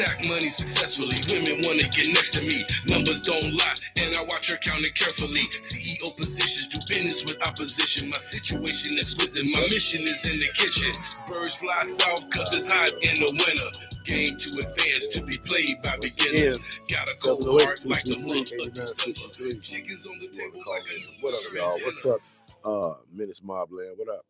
stack money successfully. Women wanna get next to me. Numbers don't lie, and I watch her count it carefully. CEO positions, do business with opposition. My situation is risen, my mission is in the kitchen. Birds fly south cause it's hot in the winter. Game too advanced to be played by beginners. Got a cold heart like the month of December. Chickens on the table like a What up, y'all? What's up? Menace Mobland, what up?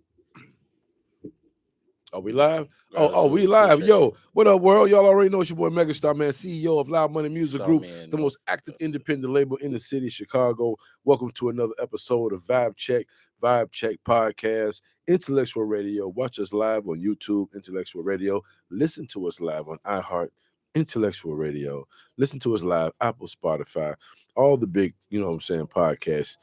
Are we live? We live. Yo, what up, world? Y'all already know it's your boy Megastar, man, CEO of Loud Money Music Group, the most active independent label in the city of Chicago. Welcome to another episode of Vibe Check Podcast, Intellectual Radio. Watch us live on YouTube, Intellectual Radio. Listen to us live on iHeart, Intellectual Radio. Listen to us live, Apple, Spotify, all the big, podcast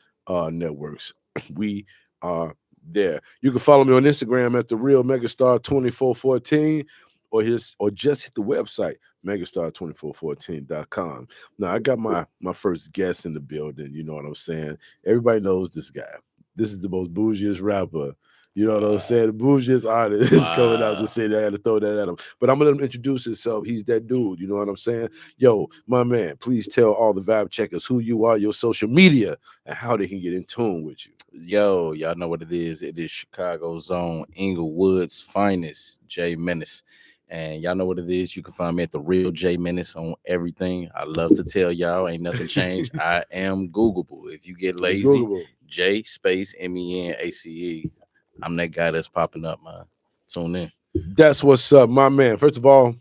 networks. We are there. You can follow me on Instagram at the real Megastar 2414 or just hit the website megastar2414.com. Now I got my first guest in the building, you know what I'm saying? Everybody knows this guy. This is the most bougiest rapper. You know what I'm saying? The bougiest artist is coming out the city. I had to throw that at him. But I'm going to let him introduce himself. He's that dude. You know what I'm saying? Yo, my man, please tell all the Vibe Checkers who you are, your social media, and how they can get in tune with you. Yo, y'all know what it is. It is Chicago's own Inglewood's finest, J Menace. And y'all know what it is. You can find me at the real J Menace on everything. I love to tell y'all, ain't nothing changed. I am Googleable. If you get lazy, J space MENACE. I'm that guy that's popping up, man. Tune in. That's what's up, my man. First of all,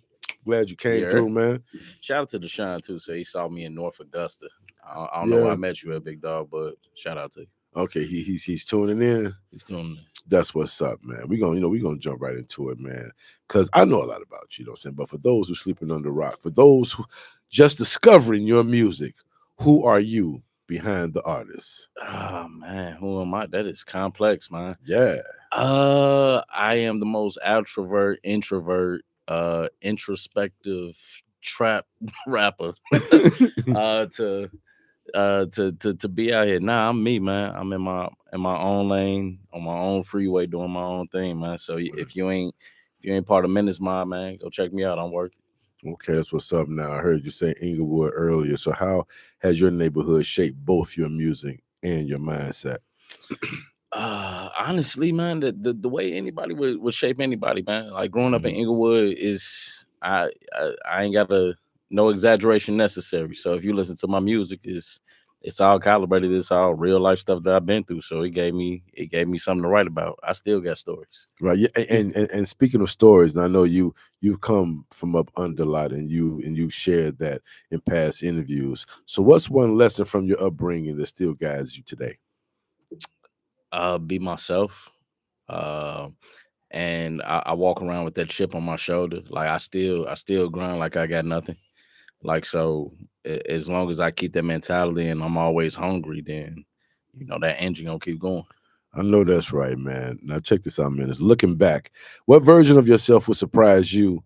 glad you came through, man. Shout out to Deshaun, too. So he saw me in North Augusta. I don't know where I met you at, big dog, but shout out to you. Okay, he's tuning in. He's tuning in. That's what's up, man. We're gonna jump right into it, man. Because I know a lot about you, know what I'm saying? But for those who are sleeping under a rock, for those who just discovering your music, who are you behind the artist? Oh man, who am I? That is complex, man. Yeah. I am the most introvert, introspective trap rapper to be out here. Nah, I'm me, man. I'm in my own lane, on my own freeway, doing my own thing, man. So if you ain't part of Menace Mob, man, go check me out. I'm working. Okay, that's what's up. Now I heard you say Inglewood earlier. So how has your neighborhood shaped both your music and your mindset? Honestly, man, the way anybody would shape anybody, man. Like growing up in Inglewood is I ain't got no exaggeration necessary. So if you listen to my music, it's all calibrated. It's all real life stuff that I've been through. So it gave me something to write about. I still got stories. Right. Yeah. And speaking of stories, and I know you've come from up under a lot, and you shared that in past interviews. So what's one lesson from your upbringing that still guides you today? Be myself. And I walk around with that chip on my shoulder. Like I still grind like I got nothing. Like, so as long as I keep that mentality and I'm always hungry, then, that engine gonna keep going. I know that's right, man. Now check this out, man. Looking back, what version of yourself would surprise the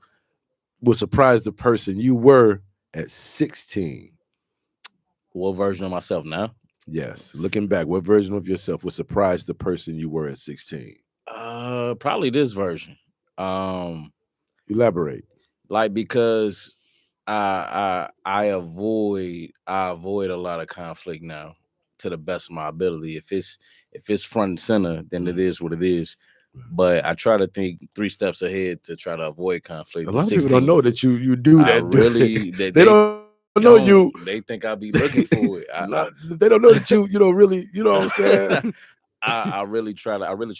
person you were at 16? What version of myself now? Yes. Looking back, what version of yourself would surprise the person you were at 16? Probably this version. Elaborate. Like, because I avoid a lot of conflict now to the best of my ability. If it's front and center, then it is what it is. But I try to think 3 steps ahead to try to avoid conflict. A lot of people don't know that you do that. They don't know you. They think I'll be looking for it. They don't know that you really, you know what I'm saying? I really try to avoid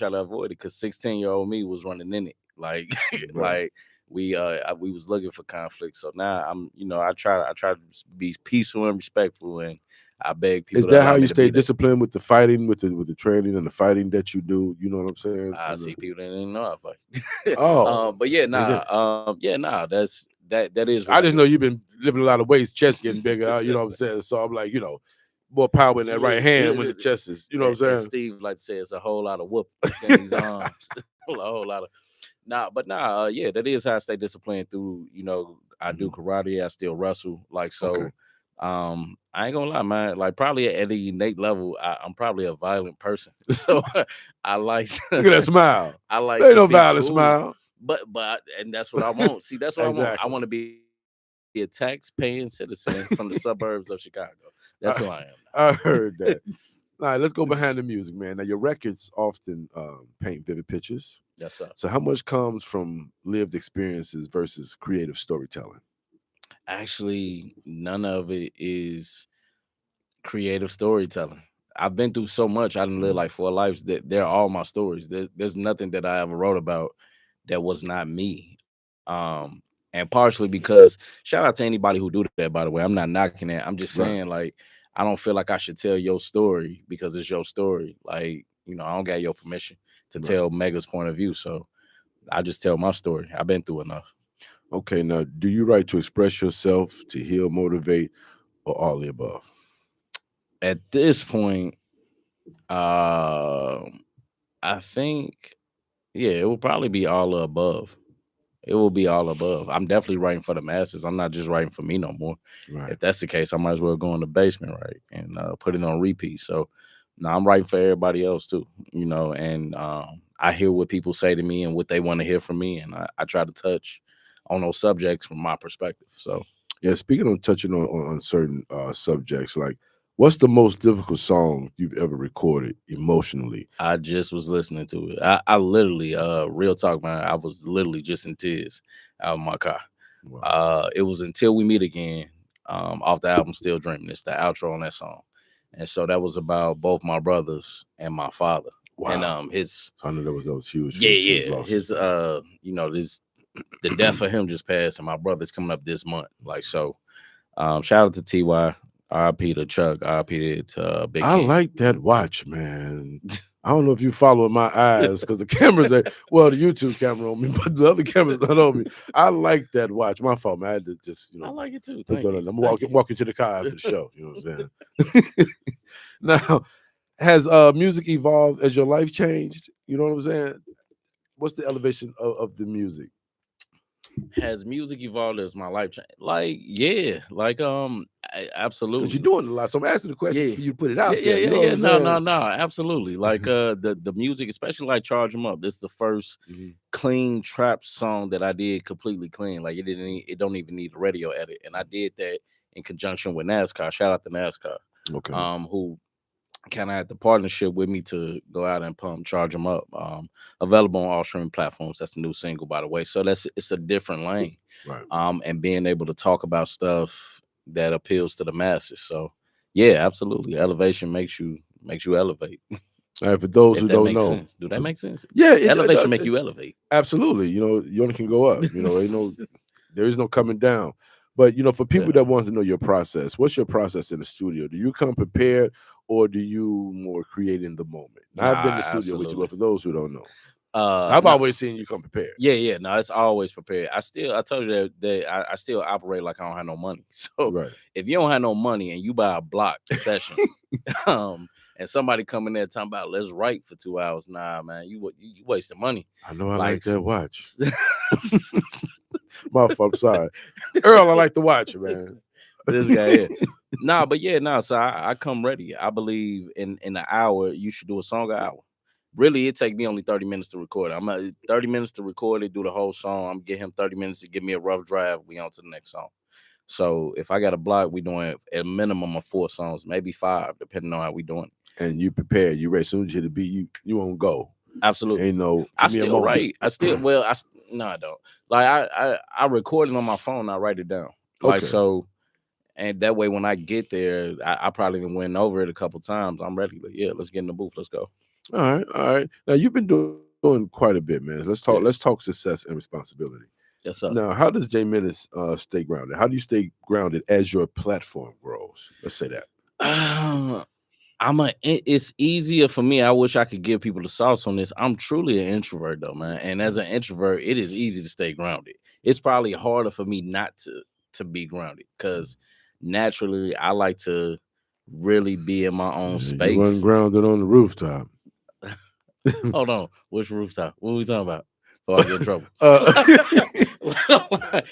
it, because 16-year-old me was running in it. Like, like we was looking for conflict. So now I try to be peaceful and respectful, and I beg people. Is that how you stay disciplined with the fighting, with the training and the fighting that you do? You know what I'm saying? I see people that didn't know I fight. But that is. I just know you've been lifting a lot of weights, chest getting bigger. You know what I'm saying? So I'm like, more power in that right hand when the chest is. You know what I'm saying? Steve like to say it's a whole lot of whoop in his arms. a whole lot of. That is how I stay disciplined through. I do karate. I still wrestle. Like, so. Okay. I ain't gonna lie, man. Like, probably at an innate level, I'm probably a violent person. So I like. Look at that smile. I like. There ain't no violent smile. But and that's what I want. See, that's what I want. I want to be a tax-paying citizen from the suburbs of Chicago. That's who I am. I heard that. All right, let's go behind the music, man. Now, your records often paint vivid pictures. That's up. So how much comes from lived experiences versus creative storytelling? Actually, none of it is creative storytelling. I've been through so much. I didn't live like 4 lives. That they're all my stories. There's nothing that I ever wrote about that was not me. And partially because shout out to anybody who do that, by the way. I'm not knocking it. I'm just saying, like, I don't feel like I should tell your story because it's your story. Like, you know, I don't got your permission to tell Mega's point of view. So I just tell my story. I've been through enough. Okay, now do you write to express yourself, to heal, motivate, or all the above? At this point, I think, yeah, it will probably be all the above. It will be all above. I'm definitely writing for the masses. I'm not just writing for me no more. Right. If that's the case, I might as well go in the basement, right, and put it on repeat. So now I'm writing for everybody else too, you know, and I hear what people say to me and what they want to hear from me, and I try to touch on those subjects from my perspective. So yeah, speaking of touching on certain subjects, like what's the most difficult song you've ever recorded emotionally? I just was listening to it. I literally, real talk, man, I was literally just in tears out of my car. Wow. It was Until We Meet Again, off the album Still Dreaming. It's the outro on that song. And so that was about both my brothers and my father. Wow. And his, I know that was huge. Huge losses, his, you know, the death of him just passed, and my brother's coming up this month. Like, so, shout out to TY. RIP to Chuck, RIP to Big King. I like that watch, man. I don't know if you follow my eyes because the cameras are, well, the YouTube camera on me, but the other camera's not on me. I like that watch. My fault, man. I had to just, you know. I like it too. I'm walking to the car after the show. You know what I'm saying? Now, has music evolved as your life changed? You know what I'm saying? What's the elevation of the music? Has music evolved as my life changed? Like, yeah, like absolutely. Because you're doing a lot, so I'm asking the questions for you to put it out there. Yeah. No, absolutely. Like the music, especially like Charge 'Em Up. This is the first clean trap song that I did completely clean. Like it don't even need a radio edit, and I did that in conjunction with NASCAR. Shout out to NASCAR. Okay. Who kind of had the partnership with me to go out and pump Charge 'Em Up. Available on all streaming platforms. That's a new single, by the way. So it's a different lane. Right. And being able to talk about stuff that appeals to the masses. So yeah, absolutely. Elevation makes you elevate. All right, for those who don't know. Sense. Do that make sense? Yeah, elevation make you elevate. Absolutely. You know, you only can go up. You know, there is no coming down. But you know, for people that want to know your process, what's your process in the studio? Do you come prepared, or do you more create in the moment? Now, I've been in the studio with you, but for those who don't know, I've always seen you come prepared. Yeah. No, it's always prepared. I told you that I still operate like I don't have no money. So if you don't have no money and you buy a block session, and somebody come in there talking about let's write for 2 hours, nah, man, you wasting money. I know I like that watch. My fault, I'm sorry. Earl, I like to watch, man. This guy here. So I come ready. I believe in an hour, you should do a song an hour. Really, it take me only 30 minutes to record it. I'm at 30 minutes to record it, do the whole song. I'm gonna get him 30 minutes to give me a rough draft. We on to the next song. So if I got a block, we doing a minimum of 4 songs, maybe 5, depending on how we doing. And you prepare, you ready. As soon as you hit the beat, you won't go. Absolutely. Ain't no. I still write. I don't. Like I record it on my phone. I write it down. Like so, and that way when I get there, I probably went over it a couple times. I'm ready. Like, yeah, let's get in the booth. Let's go. All right. Now you've been doing quite a bit, man. Let's talk success and responsibility. Yes, sir. Now, how does J Menace stay grounded? How do you stay grounded as your platform grows? Let's say that. It's easier for me. I wish I could give people the sauce on this. I'm truly an introvert though, man. And as an introvert, it is easy to stay grounded. It's probably harder for me not to be grounded because naturally I like to really be in my own space. You wasn't grounded on the rooftop. Hold on. Which rooftop? What are we talking about? Before I get in trouble.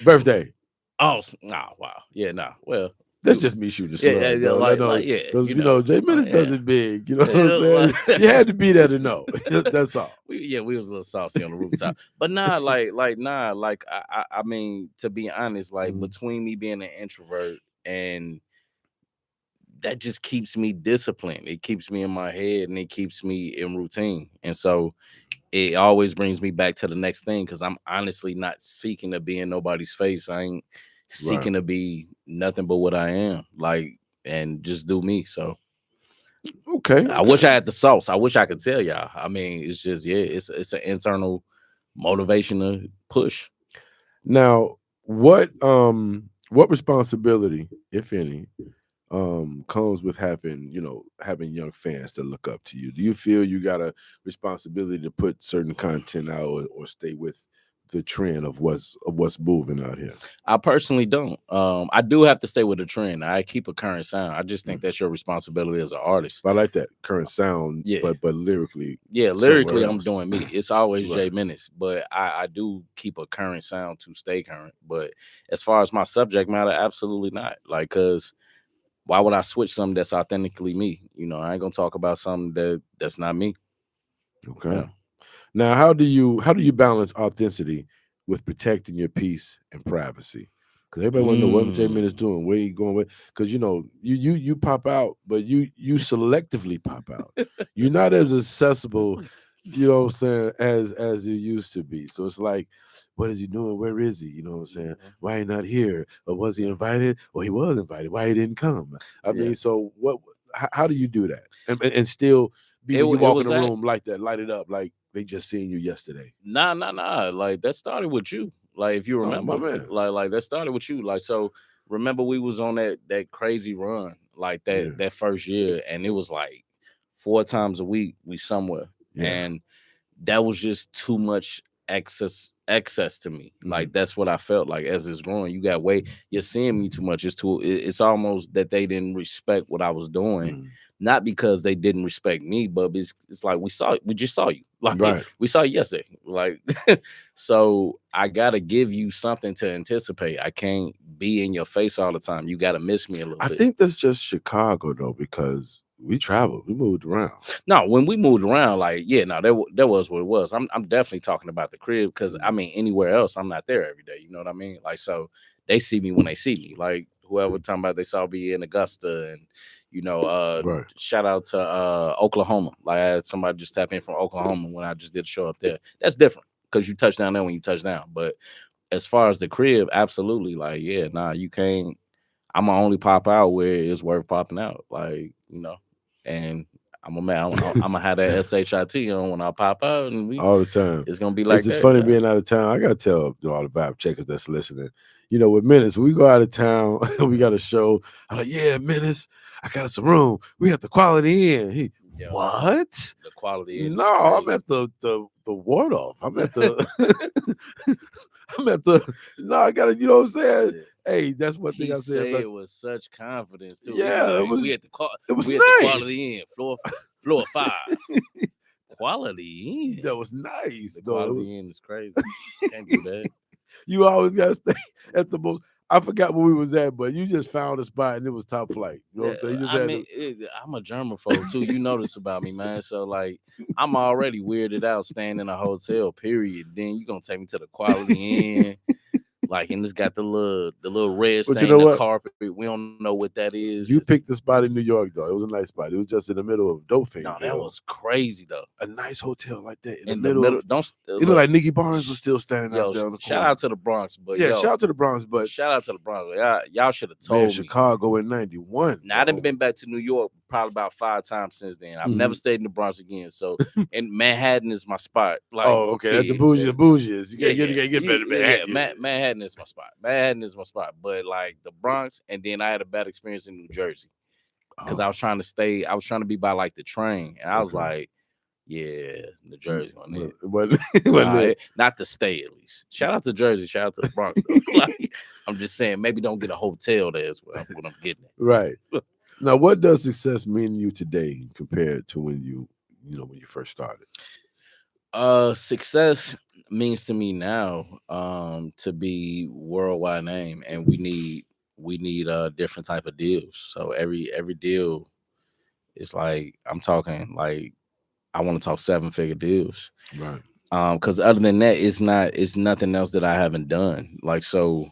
Birthday. Oh, nah, wow. Yeah, nah. Well, that's just me shooting the slug. Because J Menace does it big. You know what I'm saying? You had to be there to know. That's all. We we was a little saucy on the rooftop, but I mean, to be honest, like between me being an introvert and that just keeps me disciplined. It keeps me in my head and it keeps me in routine. And so it always brings me back to the next thing because I'm honestly not seeking to be in nobody's face. I ain't seeking to be nothing but what I am, like, and just do me. So okay. I wish I had the sauce. I wish I could tell y'all. I mean, it's just it's an internal motivation to push. Now, what responsibility, if any, comes with having young fans that look up to you? Do you feel you got a responsibility to put certain content out or stay with the trend of what's moving out here? I personally don't. I do have to stay with the trend. I keep a current sound. I just think that's your responsibility as an artist. I like that current sound. Yeah, but lyrically, lyrically, I'm doing me. It's always Jay Menace, but I do keep a current sound to stay current. But as far as my subject matter, absolutely not. Like, cause why would I switch something that's authentically me? You know, I ain't gonna talk about something that's not me. Okay. Yeah. Now, how do you balance authenticity with protecting your peace and privacy? Because everybody want to know what J-Man is doing, where you going with. Because you pop out, but you selectively pop out. You're not as accessible, you know what I'm saying, as you used to be. So it's like, what is he doing? Where is he? You know what I'm saying? Why he not here? Or was he invited? Or he was invited. Why he didn't come? I mean, so what? How do you do that and still be when you walk in the room like that, light it up like they just seen you yesterday? Nah. Like that started with you. Like if you remember, like that started with you. Like, so remember we was on that crazy run, like that first year, and it was like 4 times a week we somewhere, and that was just too much excess to me. Like that's what I felt like as it's growing. You got you're seeing me too much. It's almost that they didn't respect what I was doing. Not because they didn't respect me, but it's like we just saw you. Like we saw you yesterday. Like so I gotta give you something to anticipate. I can't be in your face all the time. You gotta miss me a little bit. I think that's just Chicago though, because we traveled, we moved around. No, when we moved around, like that was what it was. I'm definitely talking about the crib because I mean anywhere else, I'm not there every day. You know what I mean? Like so they see me when they see me. Like whoever talking about they saw me in Augusta and shout out to Oklahoma. Like I had somebody just tap in from Oklahoma when I just did a show up there. That's different because you touch down there when you touch down. But as far as the crib, absolutely. Like, you can't. I'm gonna only pop out where it's worth popping out. Like, and I'm gonna have that SHIT on when I pop out, and all the time. It's gonna be like it's funny being out of town. I gotta tell all the vibe checkers that's listening. With Menace, when we go out of town, we got a show. I'm like, yeah, Menace, I got us a room. We have the Quality Inn. What? The Quality Inn? No, I'm at the Waldorf. I'm at the. No, I gotta. You know what I'm saying? Yeah. Hey, that's one thing I said. It was such confidence too. Yeah, it was. We had the it was nice. The Quality Inn, floor 5. Quality Inn. That was nice. The Quality Inn is crazy. Can't do that. You always gotta stay at the most. I forgot where we was at, but you just found a spot and it was top flight. You know what I'm saying? I'm a germaphobe too. You know this about me, man. So like, I'm already weirded out staying in a hotel. Period. Then you gonna take me to the Quality Inn, like, and it's got the little red stain on the carpet. We don't know what that is. You picked the spot in New York though. It was a nice spot. It was just in the middle of dope thing. No, that was crazy though. A nice hotel like that in the middle. It looked like Nicky Barnes was still standing out there on the corner. Shout out to the Bronx, but shout out to the Bronx, but shout out to the Bronx. Y'all should have told me. Chicago in '91. Now I done been back to New York probably about 5 times since then. I've never stayed in the Bronx again. So, and Manhattan is my spot. Like, okay, that's the bougie. You gotta get better than Manhattan. Yeah, Manhattan is my spot. Manhattan is my spot. But like the Bronx, and then I had a bad experience in New Jersey because I was trying to be by like the train, and I was like, yeah, New Jersey not to stay at least. Shout out to Jersey, shout out to the Bronx. Like, I'm just saying, maybe don't get a hotel there is what I'm getting at. Right. Now, what does success mean to you today compared to when you first started? Success means to me now to be worldwide name, and we need different type of deals. So every deal is like, I'm talking like I want to talk 7-figure deals. Right. Because other than that, it's nothing else that I haven't done. Like, so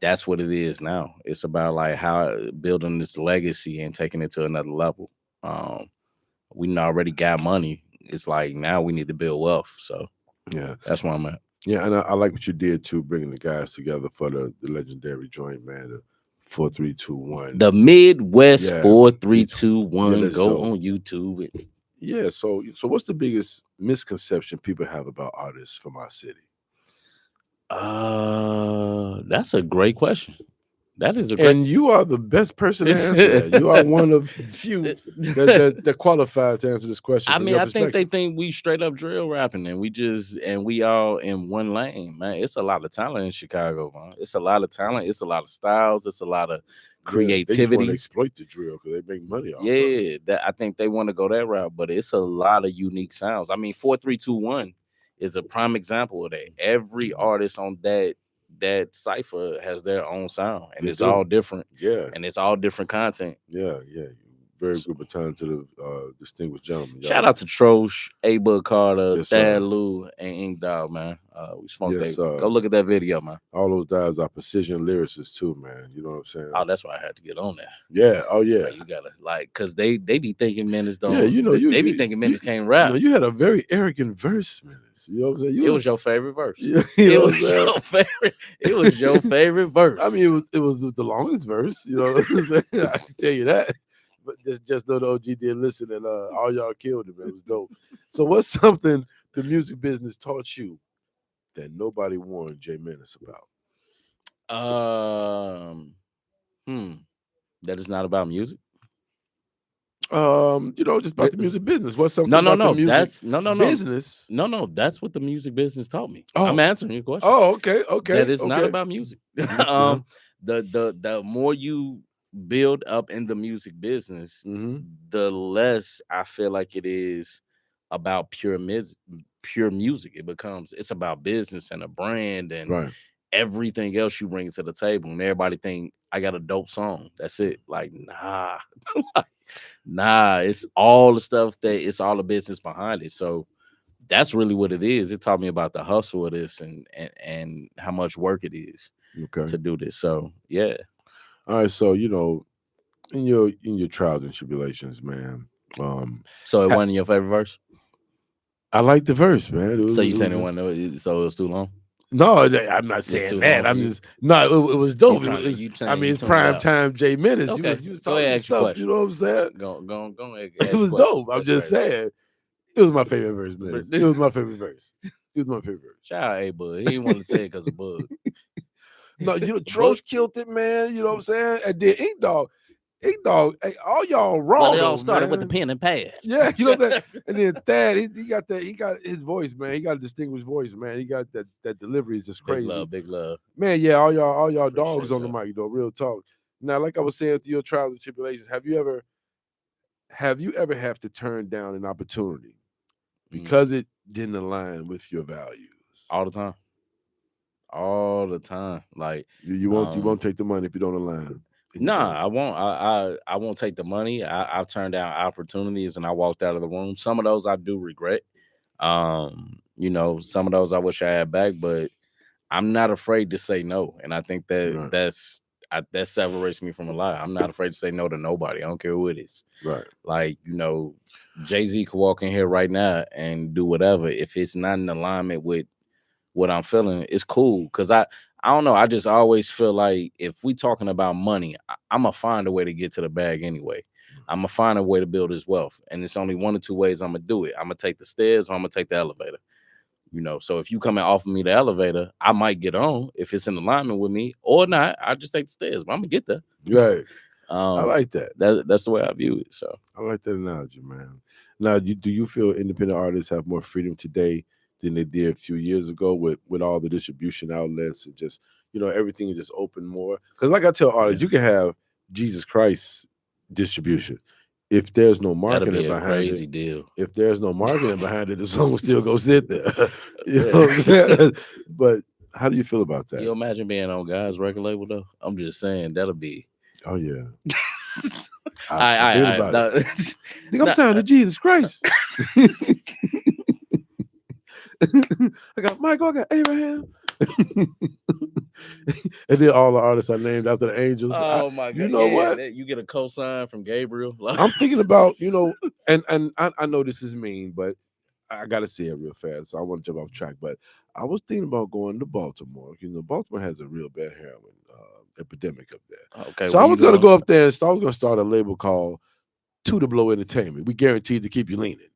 that's what it is now. It's about like how building this legacy and taking it to another level. We already got money. It's like now we need to build wealth. So yeah, that's where I'm at. Yeah, and I like what you did too, bringing the guys together for the legendary joint, man. The 4-3-2-1. The Midwest 4-3-2-1. Go dope. on YouTube. Yeah. So what's the biggest misconception people have about artists from our city? That's a great question. That is and you are the best person to answer that. You are one of few that qualified to answer this question. I mean, I think they think we straight up drill rapping, and we all in one lane, man. It's a lot of talent in Chicago, man. It's a lot of talent. It's a lot of styles. It's a lot of creativity. They just want to exploit the drill because they make money off. Yeah, that I think they want to go that route, but it's a lot of unique sounds. I mean, 4-3-2-1 is a prime example of that. Every artist on that cipher has their own sound, and it's all different. Yeah, and it's all different content. Yeah. Very good baton to the distinguished gentleman. Shout out to Trosh, A-Bud Carter, Thad Lou, and Ink Dog, man. We smoked that. Go look at that video, man. All those guys are precision lyricists too, man. You know what I'm saying? Oh, that's why I had to get on there. Yeah. Oh yeah. Like, you gotta cause they be thinking Menace don't. Yeah, they be thinking Menace can't rap. You had a very arrogant verse, Menace. You know what I'm saying? It was your favorite verse. It was your favorite. It was your favorite verse. I mean, it was the longest verse. You know what I'm saying? I can tell you that. But just know the OG did listen, and all y'all killed it, man. It was dope. So what's something the music business taught you that nobody warned J Menace about? That is not about music. Just about the music business. What's something? No. The music that's business. No. That's what the music business taught me. Oh. I'm answering your question. Oh, okay. That is not about music. The more you build up in the music business, the less I feel like it is about pure music. It's about business and a brand and everything else you bring to the table. And everybody think I got a dope song. That's it. Like, nah, it's all the stuff that it's all the business behind it. So that's really what it is. It taught me about the hustle of this and how much work it is to do this. So yeah. All right, so in your trials and tribulations, man. So it wasn't your favorite verse? I like the verse, man. So you saying it wasn't? So it was too long? No, I'm not saying that. I'm just it was dope. It's prime time J Menace. Okay. You was talking stuff. You know what I'm saying? Go ahead. It was dope. I'm just saying. It was my favorite verse, man. It was my favorite verse. Shout out A-Bud. He didn't want to say it because of Bud. No, Trosh killed it, man. You know what I'm saying? And then Ink Dog, hey, all y'all wrong. Well, they all started with the pen and pad. Yeah, you know what I'm saying? And then Thad, he got his voice, man. He got a distinguished voice, man. He got that delivery is just crazy. Big love. Man, yeah, all y'all dogs on the mic, though. Real talk. Now, like I was saying through your trials and tribulations, have you ever have to turn down an opportunity because it didn't align with your values? All the time. Like you won't take the money if you don't align. Nah, I won't. I won't take the money. I've turned down opportunities and I walked out of the room. Some of those I do regret. Some of those I wish I had back, but I'm not afraid to say no. And I think that that separates me from a lot. I'm not afraid to say no to nobody. I don't care who it is. Right. Like, Jay-Z could walk in here right now and do whatever. If it's not in alignment with what I'm feeling, it's cool. Cause I don't know. I just always feel like if we talking about money, I'm gonna find a way to get to the bag anyway. I'm gonna find a way to build his wealth. And it's only one or two ways I'm gonna do it. I'm gonna take the stairs or I'm gonna take the elevator. So if you come and offer me the elevator, I might get on if it's in alignment with me, or not. I just take the stairs, but I'm gonna get there. Right. I like that. That's the way I view it. So I like that analogy, man. Now, do you feel independent artists have more freedom today than they did a few years ago with all the distribution outlets and just everything is just open more? Because like I tell artists, you can have Jesus Christ distribution. If there's no marketing behind crazy it, deal. If there's no marketing behind it, the song will still go sit there. You know what I'm saying? But how do you feel about that? You imagine being on God's record label though? I'm just saying that'll be. Oh yeah. I'm signed to Jesus Christ. I got Michael, I got Abraham. And then all the artists are named after the angels. Oh my You god! know Yeah, what? you get a cosign from Gabriel. I'm thinking about, and I know this is mean, but I gotta say it real fast. So I want to jump off track, but I was thinking about going to Baltimore. Baltimore has a real bad heroin epidemic up there. Okay, So I was gonna go up there and I was gonna start a label called To the Blow Entertainment. We guaranteed to keep you leaning.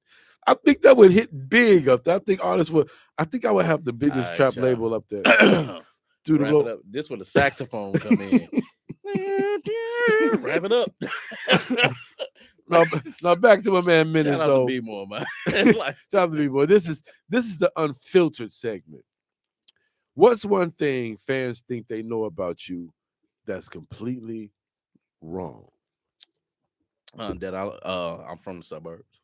I think that would hit big up there. I think artists would. I think I would have the biggest All right, trap y'all. label up there. To the Wrap Blow. it up. This where the saxophone come in. Wrap it up. Now back to my man Menace, Shout out though. to B-More, man. Shout out to B-More. This is the unfiltered segment. What's one thing fans think they know about you that's completely wrong? That I'm from the suburbs,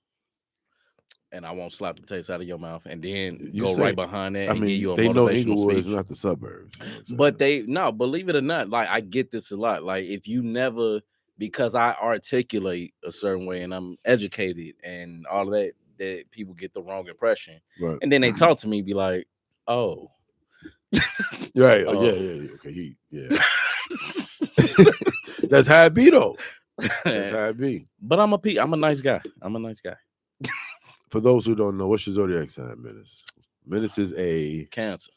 and I won't slap the taste out of your mouth, and then go right behind that and give you a they know motivational Inglewood is speech. not the suburbs. But believe it or not, like I get this a lot. Like if you never, because I articulate a certain way and I'm educated and all of that, that people get the wrong impression, right. And then they talk to me, be like, "Oh, right, oh yeah, okay, yeah." That's how it be though. That's how it be. But I'm a nice guy. I'm a nice guy. For those who don't know, what's your zodiac sign, Menace? Menace is a Cancer,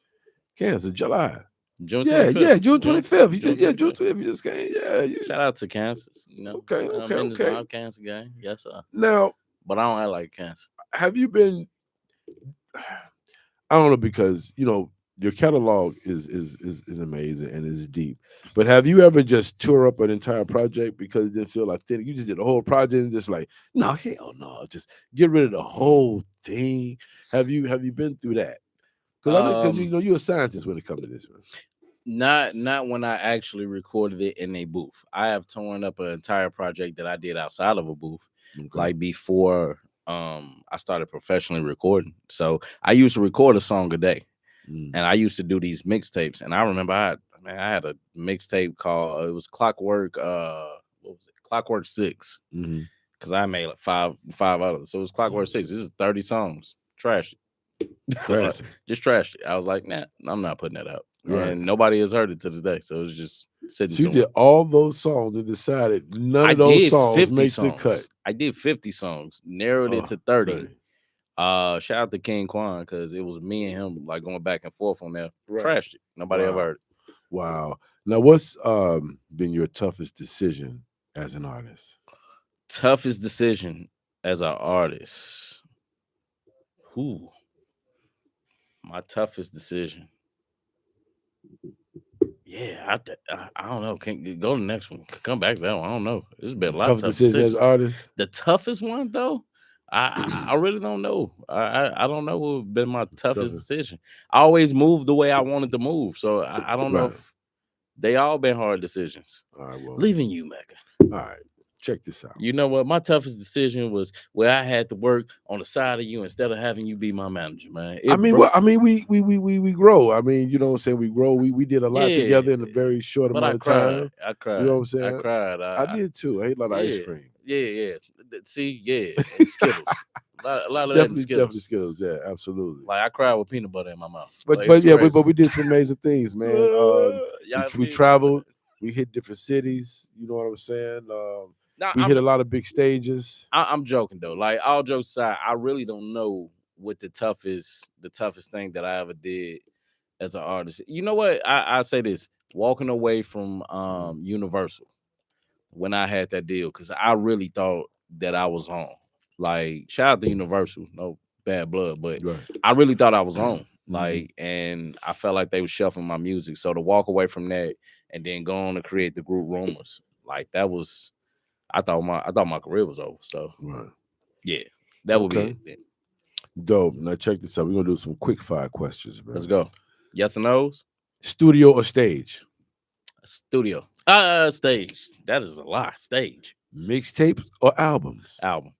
July. June 25th. June 25th. June 25th. You just came. Yeah. Shout out to Cancers. Okay. I'm Cancer guy. Yes, sir. Now, but I don't act like Cancer. Have you been? I don't know, because your catalog is amazing and is deep. But have you ever just tore up an entire project because it didn't feel authentic? You just did the whole project and just like, no, hell no, just get rid of the whole thing. Have you been through that? Because you're a scientist when it comes to this, man. Not when I actually recorded it in a booth. I have torn up an entire project that I did outside of a booth, like before I started professionally recording. So I used to record a song a day. And I used to do these mixtapes, and I remember I had a mixtape called it was Clockwork. What was it? Clockwork 6. Because I made like five others, so it was Clockwork 6. This is 30 songs. Trashed it. Just trashed it. I was like, nah, I'm not putting that out. Right. And nobody has heard it to this day, so it was just sitting. So you did all those songs and decided none of those songs makes the cut. I did 50 songs, narrowed it to 30. Shout out to King Quan, because it was me and him like going back and forth on that. Right. Trashed it. Nobody ever heard it. Wow. Now, what's been your toughest decision as an artist? Toughest decision as an artist. My toughest decision. Yeah, I don't know. Can't go to the next one. Come back to that one. I don't know. It's been a lot of tough decisions as an artist. The toughest one though. I really don't know. I don't know what would been my toughest decision. I always moved the way I wanted to move, so I don't know if they all been hard decisions. All right, well, leaving you, Mecca. All right, check this out. You know what? My toughest decision was where I had to work on the side of you instead of having you be my manager, man. We grow. I mean, you know what I'm saying? We grow. We did a lot together in a very short amount of time. I cried. You know what I'm saying? I cried. I did too. I ate a lot of ice cream. Yeah. See, and Skittles. A lot of definitely Skittles. Yeah, absolutely. Like I cried with peanut butter in my mouth. But we did some amazing things, man. We traveled. We hit different cities. You know what I'm saying? We hit a lot of big stages. I'm joking though. Like all jokes aside, I really don't know what the toughest thing that I ever did as an artist. You know what? I say this: walking away from Universal when I had that deal, because I really thought that I was on. Like, shout out to Universal, no bad blood, but I really thought I was on. Like, and I felt like they were shuffling my music. So to walk away from that and then go on to create the group Rumors, like that was, I thought my career was over. So yeah, that would be it. Dope. Now check this out. We're gonna do some quick fire questions, bro. Let's go. Yes or no's? Studio or stage? Studio. Stage. That is a lie. Stage. Mixtapes or albums? Album.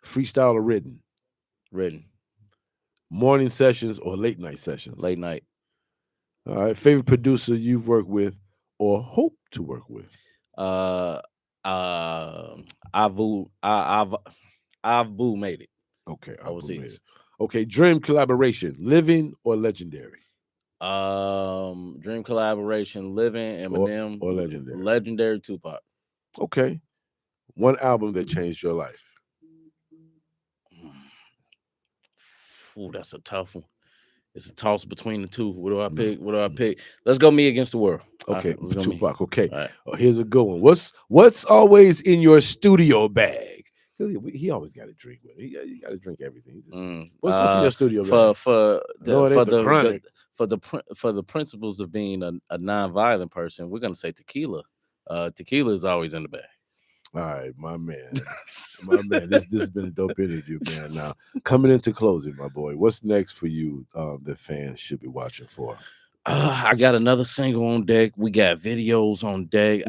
Freestyle or written? Written. Morning sessions or late night sessions? Late night. All right. Favorite producer you've worked with or hope to work with? I've Boo made it. Okay, overseas. Okay, dream collaboration, living or legendary? Dream collaboration, living, Eminem, or legendary. Legendary Tupac. Okay. One album that changed your life. Ooh, that's a tough one. It's a toss between the two. What do I pick? Let's go Me Against the World. Okay, let's go Tupac. Me. Okay. Right. Oh, here's a good one. What's always in your studio bag? He always got to drink with it. He got to drink everything. What's in your studio bag? For the principles of being a non-violent person, we're gonna say tequila. Tequila is always in the bag. All right, my man. This has been a dope interview, man. Now, coming into closing, my boy, what's next for you that fans should be watching for? I got another single on deck. We got videos on deck.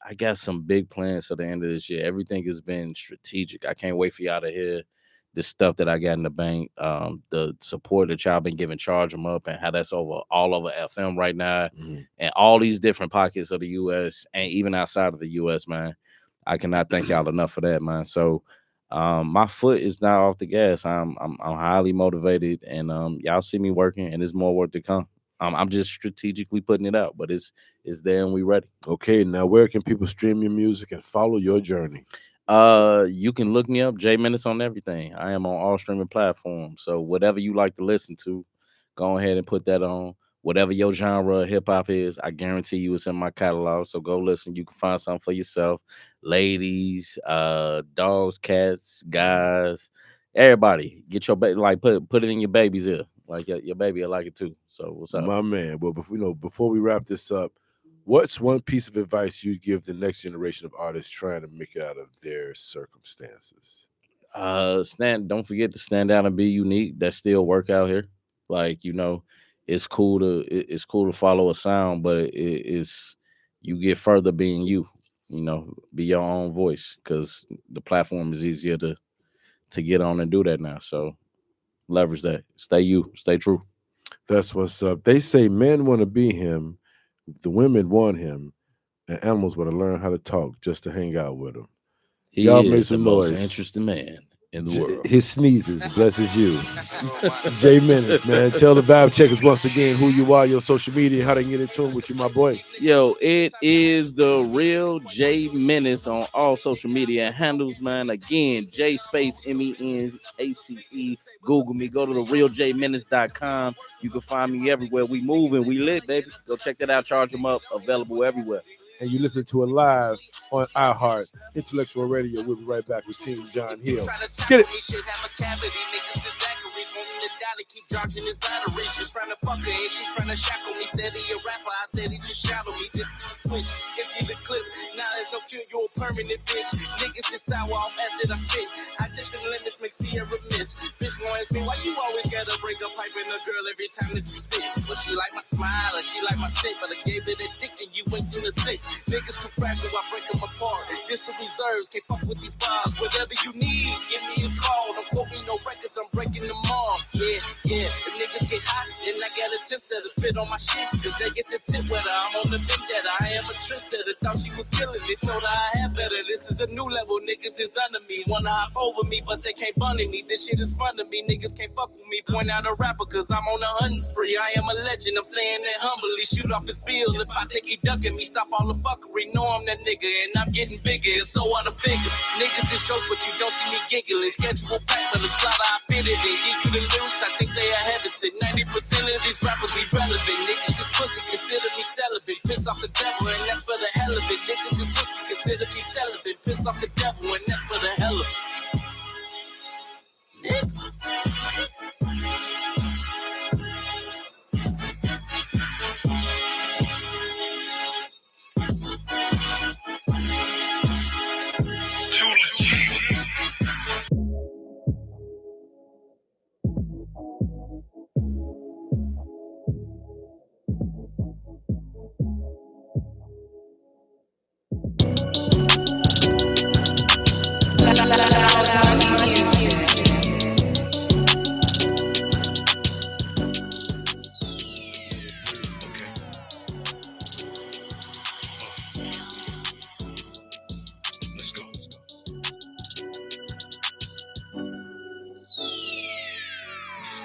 I got some big plans for the end of this year. Everything has been strategic. I can't wait for y'all to hear the stuff that I got in the bank. The support that y'all been giving Charge 'Em Up and how that's all over FM right now, and all these different pockets of the US and even outside of the US, man. I cannot thank y'all enough for that, man. So my foot is now off the gas. I'm highly motivated, and y'all see me working, and there's more work to come. I'm just strategically putting it out, but it's there and we ready. Okay, now where can people stream your music and follow your journey? You can look me up, J Menace, on everything. I am on all streaming platforms. So whatever you like to listen to, go ahead and put that on. Whatever your genre of hip hop is, I guarantee you it's in my catalog. So go listen. You can find something for yourself. Ladies, dogs, cats, guys, everybody. Get your baby, like put it in your baby's ear. Like your baby will like it too. So what's up? My man. Well, before we wrap this up, what's one piece of advice you'd give the next generation of artists trying to make it out of their circumstances? Don't forget to stand out and be unique. That still work out here. Like, it's cool to follow a sound, but it's you get further being you. Be your own voice, because the platform is easier to get on and do that now. So leverage that. Stay you. Stay true. That's what's up. They say men want to be him, the women want him, and animals want to learn how to talk just to hang out with him. Y'all He make is the some most noise. interesting man in the world. His sneezes blesses you. J Menace, man. Tell the vibe checkers once again who you are, your social media, how they can get in tune with you, my boy. Yo, it is the real J Menace on all social media handles, man. Again, J space MENACE. Google me. Go to therealjmenace.com. You can find me everywhere. We moving, we lit, baby. Go check that out. Charge them up. Available everywhere. And you listen to it live on iHeart Intellectual Radio. We'll be right back with Team John Hill. Get it. Keep charging his battery. She's trying to fuck her and she trying to shackle me. Said he a rapper, I said he should shadow me. This is the switch, empty the clip. Now there's no cure, you're a permanent bitch. Niggas is sour off acid I spit. I take the limits, make Sierra miss. Bitch gon' ask me why you always gotta bring a pipe in a girl every time that you spit. But she like my smile and she like my scent, but I gave it a dick and you ain't seen a since. Niggas too fragile, I break them apart. This the reserves, can't fuck with these bars. Whatever you need, give me a call. Don't quote me no records, I'm breaking them all. Yeah, if niggas get hot, then I got a tip setter spit on my shit, cause they get the tip with her. I'm on the vendetta, I am a trendsetter. Thought she was killing it, told her I had better. This is a new level, niggas is under me. Wanna hop over me, but they can't bunny me. This shit is fun to me, niggas can't fuck with me. Point out a rapper, cause I'm on a hunting spree. I am a legend, I'm saying that humbly. Shoot off his bill if I think he ducking me. Stop all the fuckery, know I'm that nigga, and I'm getting bigger, and so are the figures. Niggas is jokes, but you don't see me giggling. Schedule pack, but the slaughter I fit it and give you the lyrics, I think they are heaven sent. 90% of these rappers irrelevant. Niggas is pussy, consider me celibate. Piss off the devil, and that's for the hell of it. Niggas is pussy, consider me celibate. Piss off the devil, and that's for the hell of it.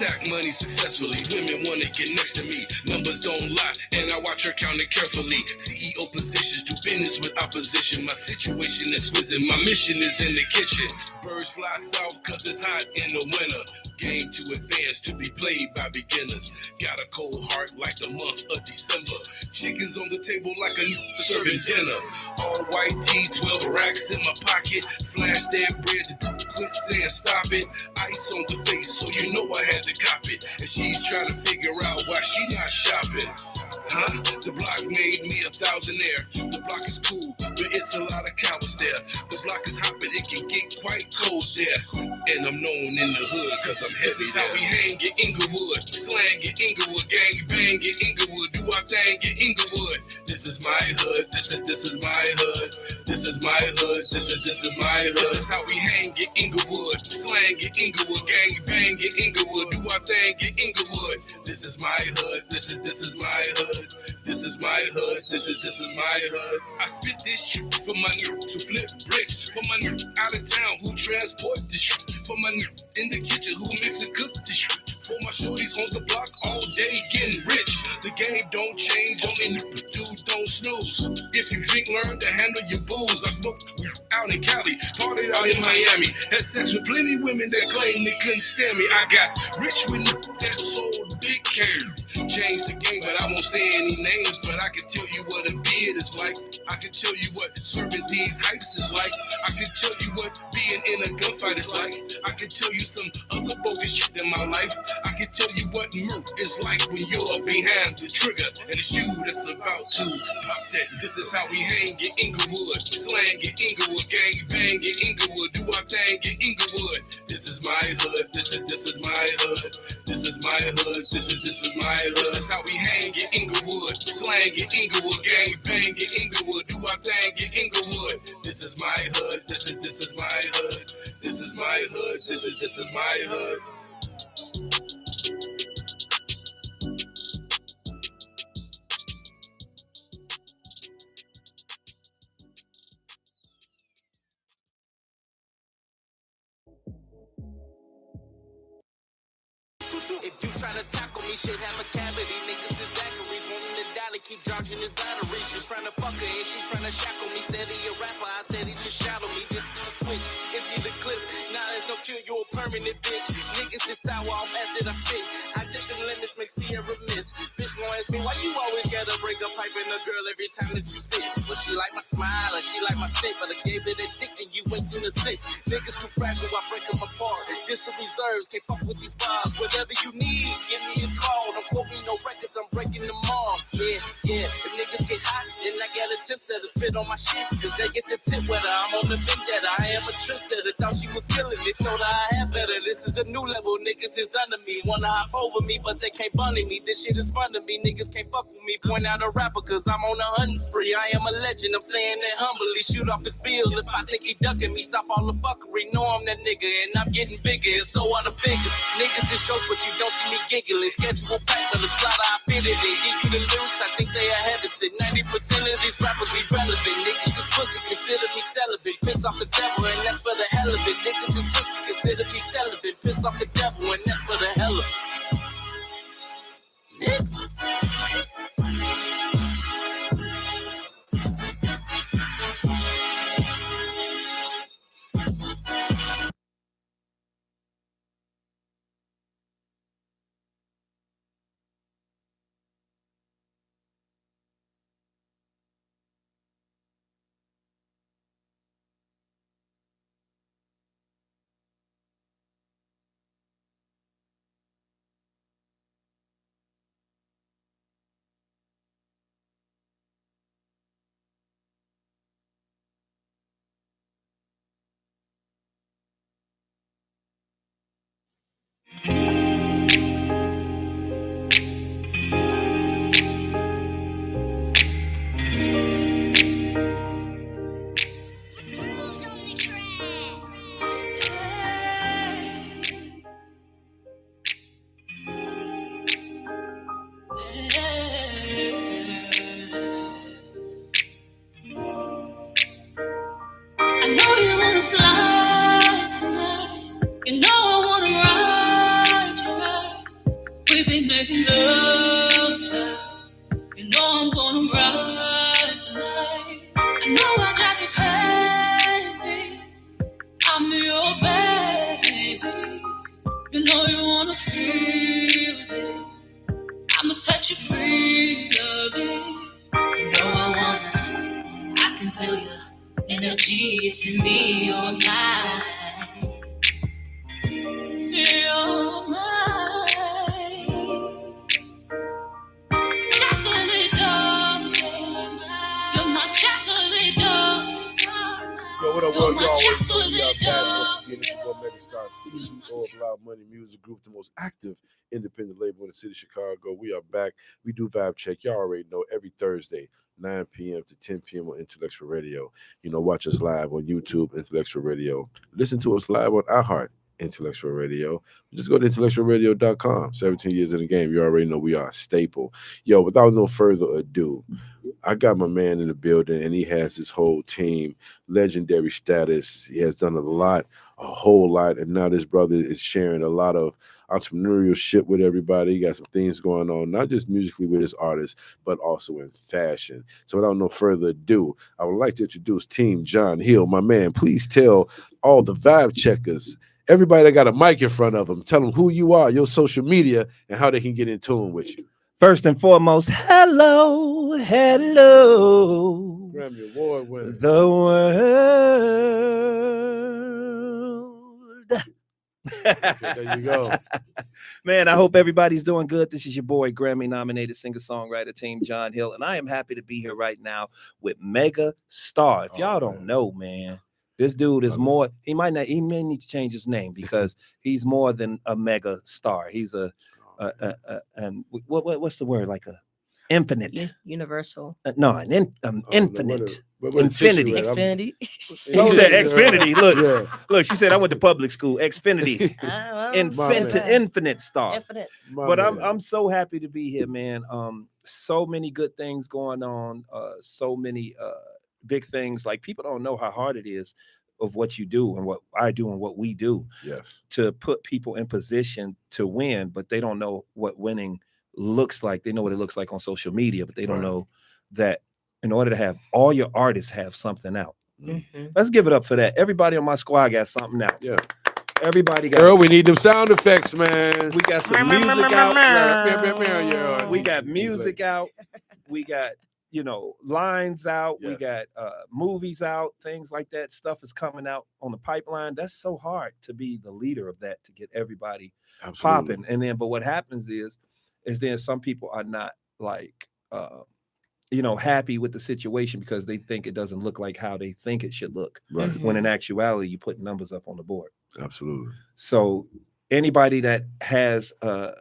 stack money successfully. Women wanna get next to me. Numbers don't lie, and I watch her count it carefully. CEO positions do business with opposition. My situation is whizzing. My mission is in the kitchen. Birds fly south cause it's hot in the winter. Game too advanced to be played by beginners. Got a cold heart like the month of December. Chickens on the table like a serving dinner. All white tee, 12 racks in my pocket. Flash that bread, quit saying stop it. Ice on the face, so you know I had to cop it. And she's trying to figure out why she not shopping. Huh? The block made me a thousandaire. The block is cool, but it's a lot of cowards there. The block is hot, but it can get quite cold there. And I'm known in the hood, cause I'm heavy. This is how we hang in Inglewood. Slang in Inglewood, gang bang in Inglewood. Do our thing in Inglewood. This is my hood, this is my hood. This is my hood, this is my hood. This is how we hang in Inglewood. Slang in Inglewood, gang bang in Inglewood. Do our thing in Inglewood. This is my hood, this is my hood. This is my hood, this is my hood. I spit this shit for my niggas who flip bricks. For my niggas out of town who transport this shit. For my niggas in the kitchen who mix and cook this shit. For my shorties on the block all day getting rich. The game don't change, only dude don't snooze. If you drink, learn to handle your booze. I smoke out in Cali, partied out in Miami. Had sex with plenty women that claim they couldn't stand me. I got rich with that sold big cane. Changed the game, but I won't say any names. But I can tell you what a beard is like. I can tell you what serving these hypes is like. I can tell you what being in a gunfight is like. I can tell you some other bogus shit in my life. I can tell you what murk is like when you're behind the trigger and it's you that's about to pop that. This is how we hang in Inglewood. Slang in Inglewood, gang bang in Inglewood. Do our thing in Inglewood. This is my hood. This is my hood. This is my hood. This is my hood. This is how we hang in Inglewood. Slang in Inglewood, gang bang in Inglewood. Do our thing in Inglewood. This is my hood. This is my hood. This is my hood. This is my hood. If you try to tackle me, shit have a cavity. Niggas is daiquiris, wanting to die to keep charging his battery. She's trying to fuck her and she trying to shackle me. Said he a rapper, I said he should shadow me. This is the switch, empty the clip. Now there's no cure, you a permanent bitch. Niggas is sour off acid, I spit. I take them limits, make Sierra miss. Bitch gon' ask me why you always gotta bring a pipe in a girl every time that you spit. Well, she like my smile and she like my scent, but I gave it a dick and you ain't seen a since. Niggas too fragile, I break them apart. This the reserves, can't fuck with these bars. Whatever you need, give me a call. Don't quote me no records, I'm breaking them all. Yeah. If niggas get hot, then I got a tip setter spit on my shit. Cause they get the tip wetter. I'm on the vendetta. I am a trendsetter. Thought she was killing it. Told her I had better. This is a new level. Niggas is under me. Wanna hop over me, but they can't bunny me. This shit is fun to me. Niggas can't fuck with me. Point out a rapper, cause I'm on a hunting spree. I am a legend. I'm saying that humbly. Shoot off his bill if I think he ducking me. Stop all the fuckery. Know I'm that nigga, and I'm getting bigger. And so are the figures. Niggas is jokes, but you don't see me giggling. Schedule back with a slaughter. I fit it and give you the lyrics. I think they ahead of it. 90% of these rappers irrelevant. Niggas is pussy, consider me celibate. Piss off the devil, and that's for the hell of it. Niggas is pussy, consider me celibate. Piss off the devil, and that's for the hell of it. I'm your baby. You know you wanna feel it. I must set you free, baby. You know I can feel your energy. It's in me all night. You're mine. Chocolate dog. You're my chocolate dog. Yo, what up, world? Y'all already know we are back once again. It's your boy Megastar, CEO of Loud Money Music Group, the most active independent label in the city of Chicago. We are back. We do Vibe Check. Y'all already know every Thursday, 9 p.m. to 10 p.m. on Intellectual Radio. You know, watch us live on YouTube, Intellectual Radio. Listen to us live on iHeart, Intellectual Radio. Just go to IntellectualRadio.com. 17 years in the game. You already know we are a staple. Yo, without no further ado, I got my man in the building, and he has his whole team, legendary status. He has done a whole lot, and now this brother is sharing a lot of entrepreneurial shit with everybody. He got some things going on, not just musically with his artists, but also in fashion. So without no further ado, I would like to introduce Team John Hill. My man, please tell all the Vibe Checkers, everybody that got a mic in front of them, tell them who you are, your social media, and how they can get in tune with you. First and foremost, hello. Grammy Award winner. The world. Okay, there you go. Man, I hope everybody's doing good. This is your boy, Grammy-nominated singer-songwriter Team John Hill, and I am happy to be here right now with Mega Star. If y'all don't know, man, this dude is more. He may need to change his name because he's more than a mega star. He's and what's the word, like a infinite, universal. Infinite, Xfinity. She said Xfinity. Look, she said I went to public school. Xfinity, infinite star. Infinite. But I'm so happy to be here, man. So many good things going on. So many big things. Like, people don't know how hard it is of what you do and what I do and what we do. Yes. To put people in position to win, but they don't know what winning looks like. They know what it looks like on social media, but they don't know that in order to have all your artists have something out. Mm-hmm. Let's give it up for that. Everybody on my squad got something out. Yeah. Everybody got. Girl, we need them sound effects, man. We got some music out. We We got music out. We got, lines out. Yes. We got movies out, things like that. Stuff is coming out on the pipeline. That's so hard to be the leader of that, to get everybody popping. And then, but what happens is then some people are not like, happy with the situation because they think it doesn't look like how they think it should look. Right. When in actuality, you put numbers up on the board. Absolutely. So anybody that has a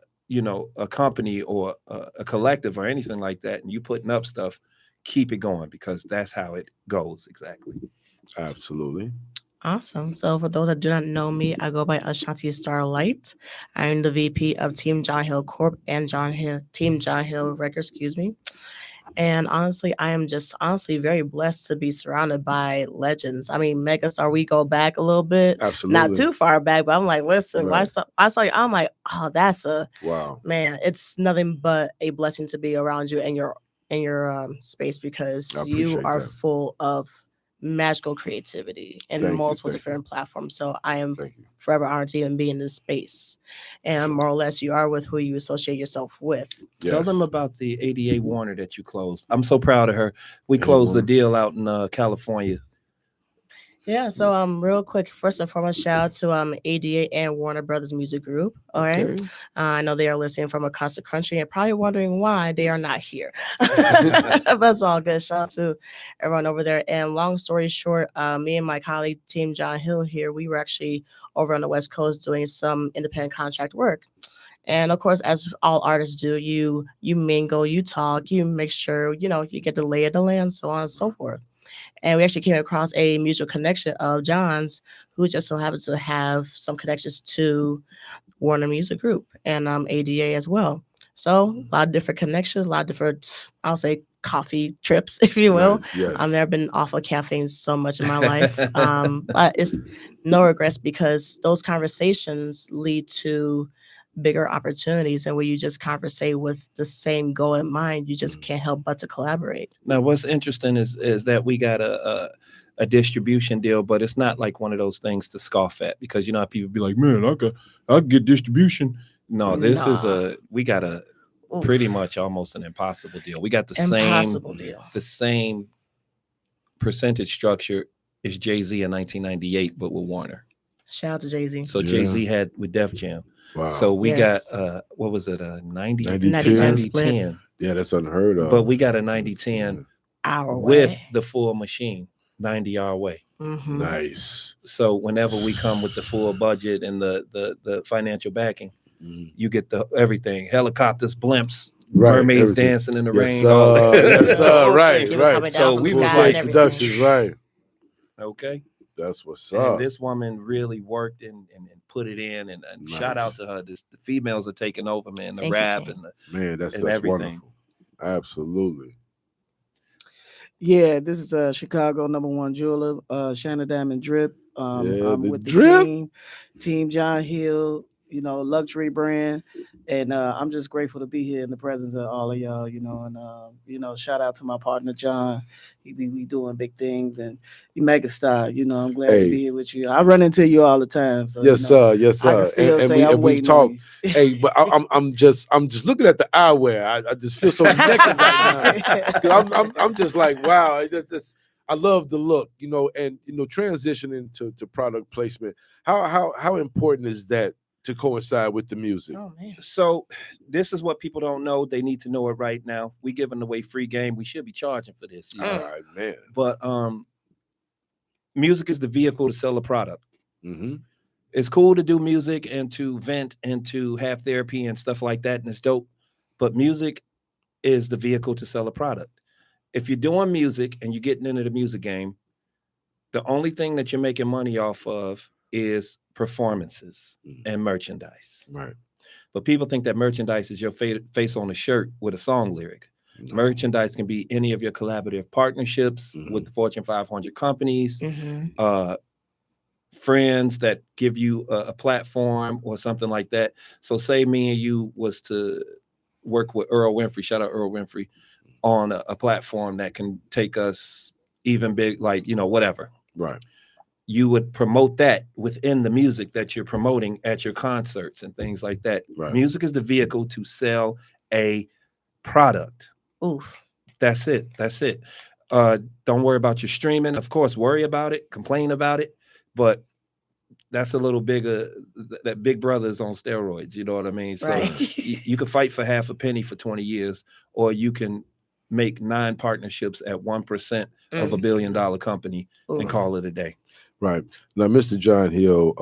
company or a collective or anything like that, and you putting up stuff, keep it going, because that's how it goes. Exactly. Absolutely. Awesome. So for those that do not know me, I go by Ashanti Starlight. I'm the VP of Team John Hill Corp and Team John Hill Records, And honestly, I am just very blessed to be surrounded by legends. I mean, Megastar, we go back a little bit. Absolutely. Not too far back, but I'm like, listen, Right. I saw you. I'm like, oh, that's Wow. man. It's nothing but a blessing to be around you and your space, because I you appreciate are that. full of magical creativity and Thank you, multiple thank different platforms. So I am Thank you. forever honored to even be in this space. And more or less, you are with who you associate yourself with. Yes. Tell them about the ADA Warner that you closed. I'm so proud of her. We ADA closed the Warner. deal out in California. Yeah, so real quick, first and foremost, shout out to ADA and Warner Brothers Music Group. All right. Okay. I know they are listening from across the country and probably wondering why they are not here. That's all good. Shout out to everyone over there. And long story short, me and my colleague, Team John Hill here, we were actually over on the West Coast doing some independent contract work. And of course, as all artists do, you mingle, you talk, you make sure, you get the lay of the land, so on and so forth. And we actually came across a mutual connection of John's, who just so happens to have some connections to Warner Music Group and ADA as well. So a lot of different connections, a lot of different, I'll say, coffee trips, if you will. Yes. I've never been off of caffeine so much in my life. But it's no regrets, because those conversations lead to bigger opportunities, and where you just conversate with the same goal in mind, you just can't help but to collaborate. Now, what's interesting is that we got a a distribution deal, but it's not like one of those things to scoff at, because you know how people be like, man, I get distribution. No, this is we got a pretty much almost an impossible deal. We got the same percentage structure as Jay-Z in 1998, but with Warner. Shout out to Jay-Z. So Jay-Z had with Def Jam. Wow. So we got what was it, a 90-10 split. 90-10. Yeah, that's unheard of. But we got a 90-10 our with way. the full machine, 90 our way. Mm-hmm. Nice. So whenever we come with the full budget and the financial backing, you get the everything: helicopters, blimps, mermaids everything. dancing in the rain. Yes, right. So we was like productions, right? Okay. That's what's And up. this woman really worked and put it in, and shout out to her. The females are taking over, man. The rap and that's everything. Wonderful. Absolutely. Yeah, this is Chicago #1 jeweler, Shannon Diamond Drip. I'm with the Drip. team John Hill, you know, luxury brand. And I'm just grateful to be here in the presence of all of y'all, you know, and, you know, shout out to my partner, John. He be doing big things, and you megastar, you know, I'm glad to be here with you. I run into you all the time. So, yes, sir. Yes, sir. I can still say I'm waiting talk. on you. Hey, but I'm just looking at the eyewear. I just feel so naked right now. I'm just like, wow. I love the look, you know, and you know, transitioning to product placement. How important is that to coincide with the music? Oh man. So this is what people don't know. They need to know it right now. We giving away free game. We should be charging for this. You know? All right, man. But music is the vehicle to sell a product. Mm-hmm. It's cool to do music and to vent and to have therapy and stuff like that, and it's dope. But music is the vehicle to sell a product. If you're doing music and you're getting into the music game, the only thing that you're making money off of is performances and merchandise. Right. But people think that merchandise is your face on a shirt with a song lyric. No. Merchandise can be any of your collaborative partnerships with the Fortune 500 companies, friends that give you a platform or something like that. So say me and you was to work with Earl Winfrey, shout out Earl Winfrey, on a platform that can take us even big, like, you know, whatever. Right. You would promote that within the music that you're promoting at your concerts and things like that. Right. Music is the vehicle to sell a product. Oof. That's it. That's it. Don't worry about your streaming. Of course, worry about it, complain about it, but that's a little bigger. That Big Brother is on steroids. You know what I mean? Right. So you can fight for half a penny for 20 years, or you can make 9 partnerships at 1% of $1 billion company and call it a day. Right. Now, Mr. John Hill,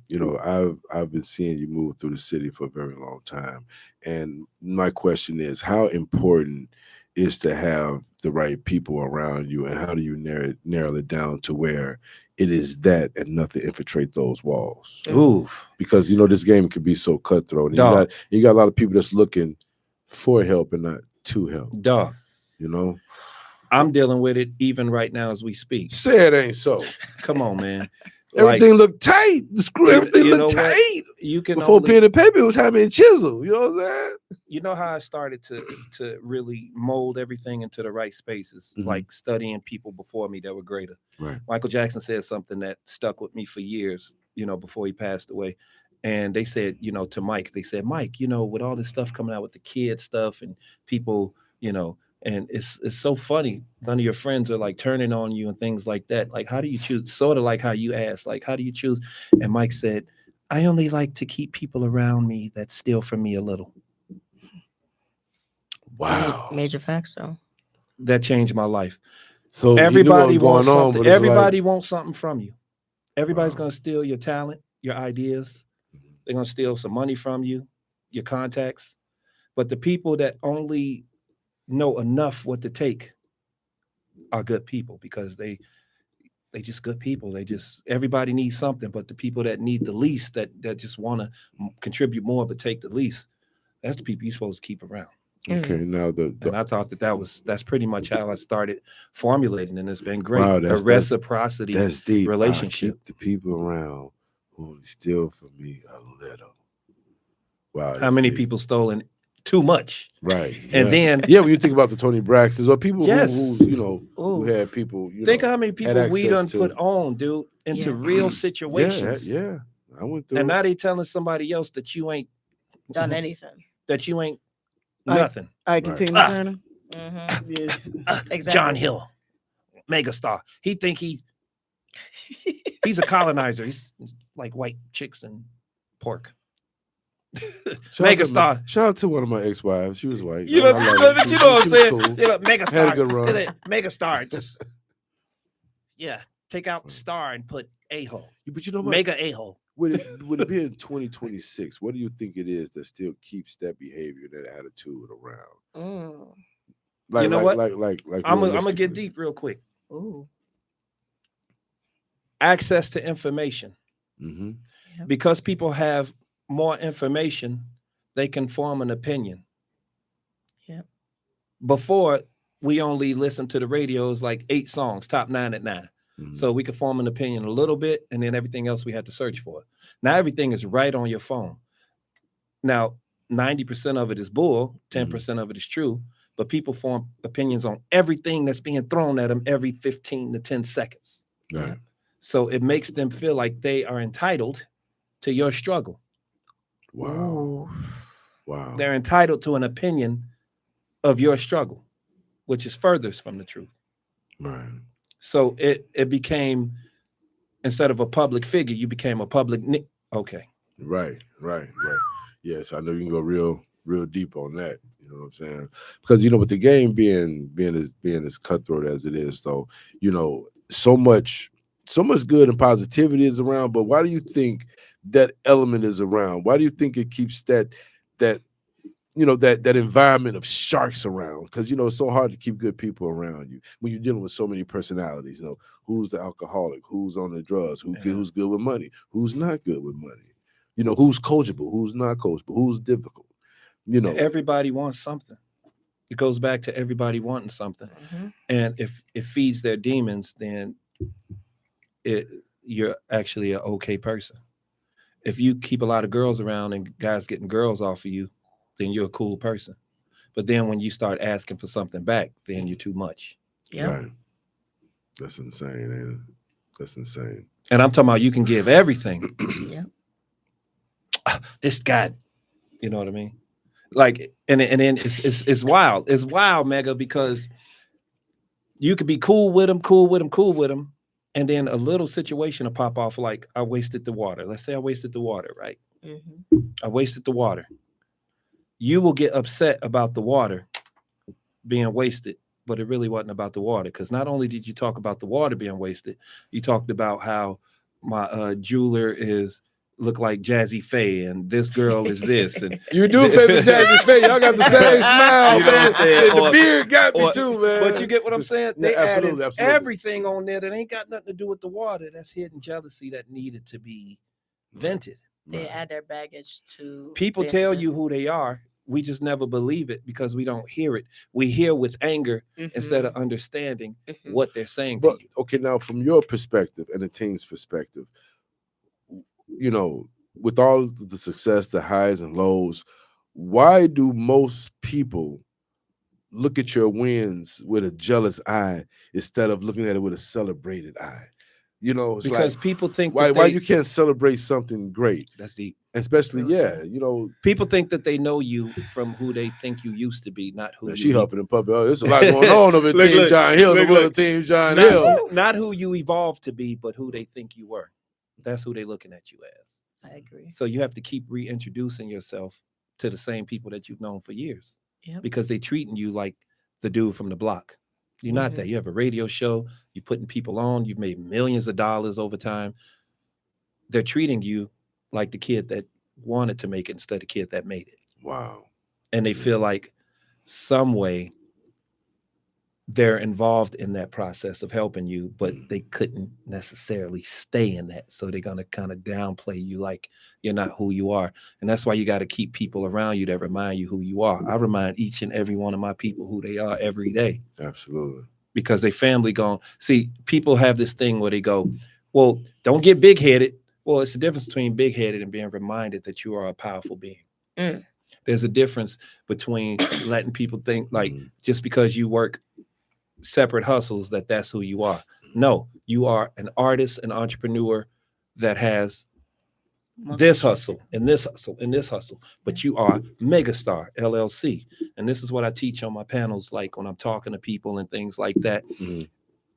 you know, I've been seeing you move through the city for a very long time. And my question is, how important is to have the right people around you, and how do you narrow it down to where it is that and nothing infiltrate those walls? Ooh. Because, you know, this game can be so cutthroat. And you got a lot of people that's looking for help and not to help. Duh. You know? I'm dealing with it even right now as we speak. Say it ain't so. Come on, man. Everything look tight. The screw, everything look tight. You can before pen and paper, it was having a chisel. You know what I'm saying? You know how I started to really mold everything into the right spaces, like studying people before me that were greater. Right. Michael Jackson said something that stuck with me for years, you know, before he passed away. And they said, you know, to Mike, they said, Mike, you know, with all this stuff coming out with the kid stuff and people, you know, and it's so funny. None of your friends are like turning on you and things like that. Like, how do you choose? Sort of like how you asked, like, how do you choose? And Mike said, I only like to keep people around me that steal from me a little. Wow. Major facts, though. That changed my life. So everybody wants something. Everybody wants something from you. Everybody's going to steal your talent, your ideas. They're going to steal some money from you, your contacts. But the people that only know enough what to take are good people, because they just good people. Everybody needs something, but the people that need the least, that just want to contribute more but take the least, that's the people you're supposed to keep around. Okay, now and I thought that's pretty much how I started formulating, and it's been great. Wow, a reciprocity that's deep. relationship. I keep the people around who steal from me a little. Wow. How many people stolen too much. Right. And then when you think about the Tony Braxtons or people Yes. who had people, think of how many people we access done to- put on, dude, into Yes. real situations. Yeah. I went through And now they telling somebody else that you ain't Done anything. Nothing. I can Right. Tina Turner. Mm-hmm. Yeah. Exactly. John Hill, megastar. He think he's a colonizer. He's like white chicks and pork. Megastar. Shout out to one of my ex-wives. She was white. You know, I love her. but She you know what I'm was saying? cool. You know, megastar. Had a good run. Megastar. Just take out star and put a-hole. But you know what? Mega a-hole. Would it be in 2026? What do you think it is that still keeps that behavior, that attitude around? Like, you know what? Like I'm gonna realistically. get deep real quick. Ooh. Access to information. Mm-hmm. Yep. Because people have more information, they can form an opinion. Yep. Before, we only listened to the radios like 8 songs, top 9 at 9. Mm-hmm. So we could form an opinion a little bit, and then everything else we had to search for. Now everything is right on your phone. Now, 90% of it is bull, 10% of it is true, but people form opinions on everything that's being thrown at them every 15 to 10 seconds. Right. So it makes them feel like they are entitled to your struggle. Wow. Ooh. Wow. They're entitled to an opinion of your struggle, which is furthest from the truth. Right. So it became, instead of a public figure, you became a public. Okay. Right. Yes, I know you can go real deep on that. You know what I'm saying? Because with the game being as cutthroat as it is, though, so much good and positivity is around. But why do you think that element is around? Why do you think it keeps that environment of sharks around? Because it's so hard to keep good people around you when you're dealing with so many personalities. Who's the alcoholic, who's on the drugs, who's good with money, who's not good with money, who's coachable, who's not coachable, who's difficult. Everybody wants something. It goes back to everybody wanting something. Mm-hmm. And if it feeds their demons, then you're actually an okay person. If you keep a lot of girls around and guys getting girls off of you, then you're a cool person. But then when you start asking for something back, then you're too much. Yeah. Right. That's insane, ain't it? That's insane. And I'm talking about you can give everything. Yeah. This guy, you know what I mean? Like, and then it's wild. It's wild, Mega, because you could be cool with him, and then a little situation will pop off, like I wasted the water. Let's say I wasted the water, right? Mm-hmm. I wasted the water. You will get upset about the water being wasted, but it really wasn't about the water, because not only did you talk about the water being wasted, you talked about how my jeweler look like Jazzy Faye, and this girl is this, and you do favor Jazzy Faye. Y'all got the same smile, You know what I'm man. saying? And the beard got me too, man. But you get what I'm saying? Yeah, They absolutely, added absolutely. everything on there that ain't got nothing to do with the water. That's hidden jealousy that needed to be vented. They add their baggage to People the tell incident. you who they are. We just never believe it because we don't hear it. We hear with anger instead of understanding what they're saying to you. Okay, now from your perspective and the team's perspective, with all the success, the highs and lows, why do most people look at your wins with a jealous eye instead of looking at it with a celebrated eye? It's Because like, people think why you can't celebrate something great? That's deep. Especially, People think that they know you from who they think you used to be, not who she you huffing and puffing. Oh, there's a lot going on over at Team John Hill. Team John Hill. Not who you evolved to be, but who they think you were. That's who they're looking at you as. I agree. So you have to keep reintroducing yourself to the same people that you've known for years. Yep. Because they treating you like the dude from the block. You're not that. You have a radio show. You're putting people on. You've made millions of dollars over time. They're treating you like the kid that wanted to make it instead of the kid that made it. Wow. And they feel like some way they're involved in that process of helping you, but they couldn't necessarily stay in that. So they're going to kind of downplay you like you're not who you are. And that's why you got to keep people around you that remind you who you are. I remind each and every one of my people who they are every day. Absolutely. Because they family gone. See, people have this thing where they go, well, don't get big-headed. Well, it's the difference between big-headed and being reminded that you are a powerful being. There's a difference between letting people think like just because you work separate hustles that's who you are. No, you are an artist, an entrepreneur that has this hustle and this hustle and this hustle, but you are Megastar LLC. And this is what I teach on my panels, like when I'm talking to people and things like that.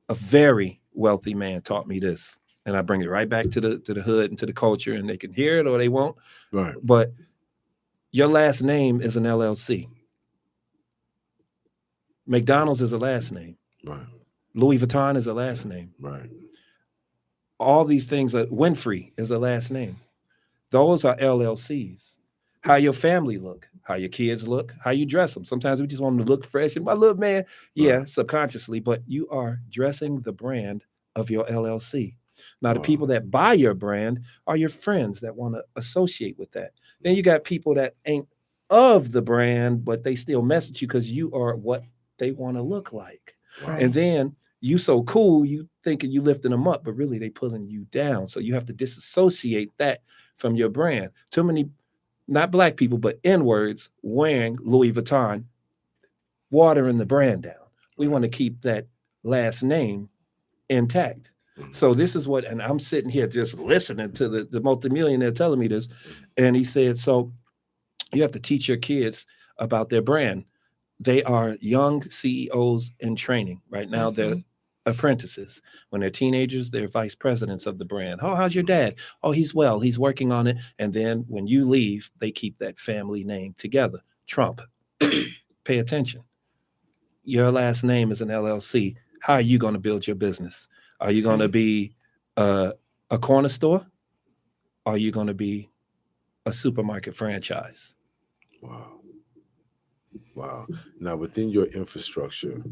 A very wealthy man taught me this, and I bring it right back to the hood and to the culture, and they can hear it or they won't. Right. But your last name is an LLC. McDonald's is a last name. Right. Louis Vuitton is a last name. Right. All these things Winfrey is a last name. Those are LLCs. How your family look, how your kids look, how you dress them. Sometimes we just want them to look fresh. And my little man, subconsciously, but you are dressing the brand of your LLC. Now, the people that buy your brand are your friends that want to associate with that. Then you got people that ain't of the brand, but they still message you because you are what they want to look like. Right. And then you so cool, you thinking you lifting them up, but really they pulling you down. So you have to disassociate that from your brand. Too many, not black people, but N-words wearing Louis Vuitton, watering the brand down. We want to keep that last name intact. So this is what, and I'm sitting here just listening to the multimillionaire telling me this. And he said, so you have to teach your kids about their brand. They are young CEOs in training. Right now, they're apprentices. When they're teenagers, they're vice presidents of the brand. Oh, how's your dad? Oh, he's well. He's working on it. And then when you leave, they keep that family name together. Trump. Pay attention. Your last name is an LLC. How are you going to build your business? Are you going to be a corner store? Or are you going to be a supermarket franchise? Wow. Now, within your infrastructure,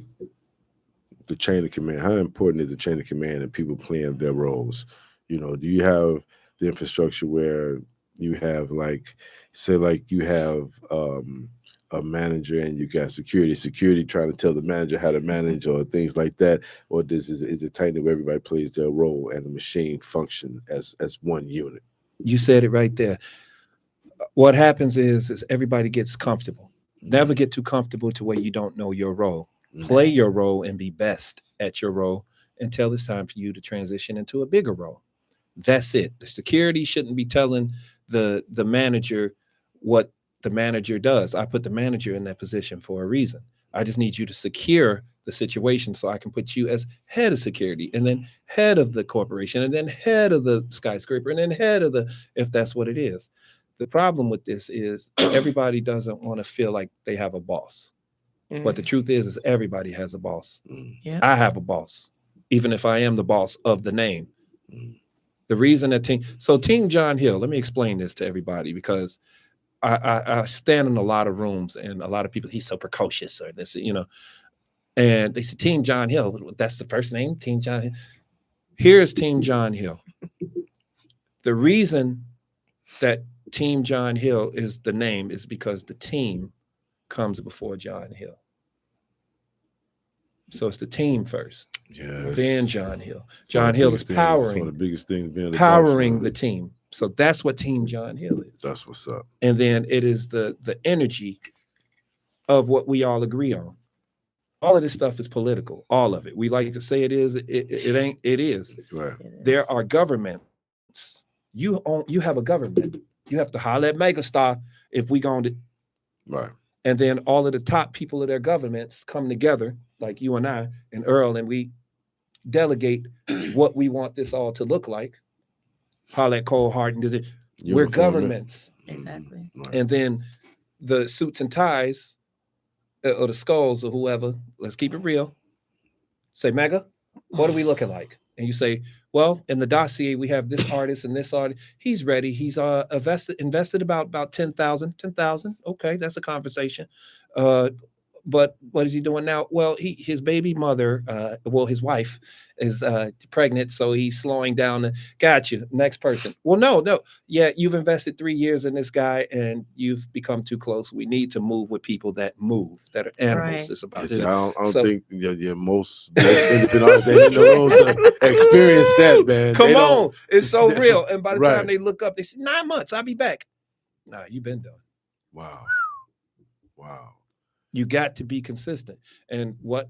the chain of command, how important is the chain of command and people playing their roles? You know, do you have the infrastructure where you have you have a manager and you got security trying to tell the manager how to manage or things like that? Or is it tight where everybody plays their role and the machine function as one unit? You said it right there. What happens is everybody gets comfortable. Never get too comfortable to where you don't know your role. Play your role and be best at your role until it's time for you to transition into a bigger role. That's it. The security shouldn't be telling the manager what the manager does. I put the manager in that position for a reason. I just need you to secure the situation so I can put you as head of security and then head of the corporation and then head of the skyscraper and then head of if that's what it is. The problem with this is everybody doesn't want to feel like they have a boss. But the truth is everybody has a boss. Yep. I have a boss, even if I am the boss of the name. The reason that Team John Hill, let me explain this to everybody because I stand in a lot of rooms and a lot of people, he's so precocious or this, and they say Team John Hill, that's the first name, Team John Hill. Here's Team John Hill. The reason that Team John Hill is the name is because the team comes before John Hill. So it's the team first. Yes. Then John Hill. John Hill is powering. One of the biggest things being powering the team. So that's what Team John Hill is. That's what's up. And then it is the energy of what we all agree on. All of this stuff is political. All of it. We like to say it is. It ain't. It is. Right. There are governments. You have a government. You have to holler at Megastar if we going to. Right. And then all of the top people of their governments come together, like you and I and Earl, and we delegate what we want this all to look like. Holler at Cole Hart and we're governments. Exactly. Right. And then the suits and ties or the skulls or whoever, let's keep it real. Say, Mega, what are we looking like? And you say, well, in the dossier, we have this artist and this artist. He's ready. He's invested about 10,000. Okay, that's a conversation. But what is he doing now? Well, his baby mother, his wife is pregnant, so he's slowing down. Gotcha. Next person. Well, no. Yeah, you've invested 3 years in this guy, and you've become too close. We need to move with people that move, that are animals. Right. It's about I don't think most independent artists they know to experience that, man. Come on, it's so real. And by the Right. time they look up, they say 9 months. I'll be back. Nah, you've been done. Wow. You got to be consistent. And what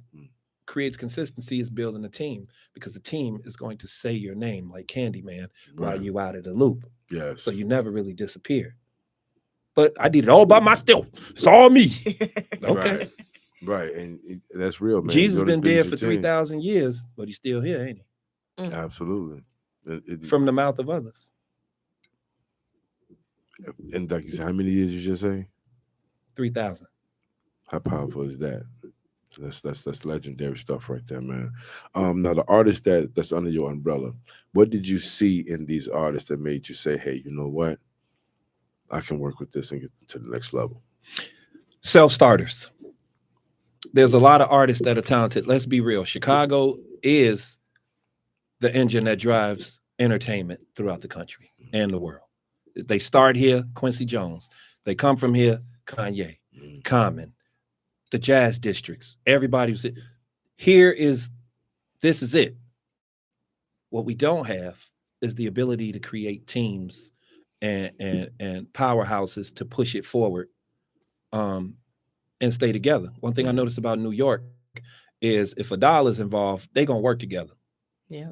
creates consistency is building a team, because the team is going to say your name like Candyman while Right. you out of the loop. Yes. So you never really disappear. But I did it all by myself. It's all me. Okay. Right. And that's real, man. Jesus You been gotta build dead your for team. 3,000 years, but he's still here, ain't he? Absolutely. From the mouth of others. And like you said, how many years you just say? 3,000. How powerful is that? That's legendary stuff right there, man. Now the artist that's under your umbrella, what did you see in these artists that made you say, hey, you know what? I can work with this and get to the next level. Self-starters. There's a lot of artists that are talented. Let's be real. Chicago is the engine that drives entertainment throughout the country and the world. They start here, Quincy Jones. They come from here, Kanye, Common, the jazz districts. Everybody's here. This is it. What we don't have is the ability to create teams and powerhouses to push it forward and stay together. One thing I noticed about New York is if a dollar is involved, they're going to work together. Yeah.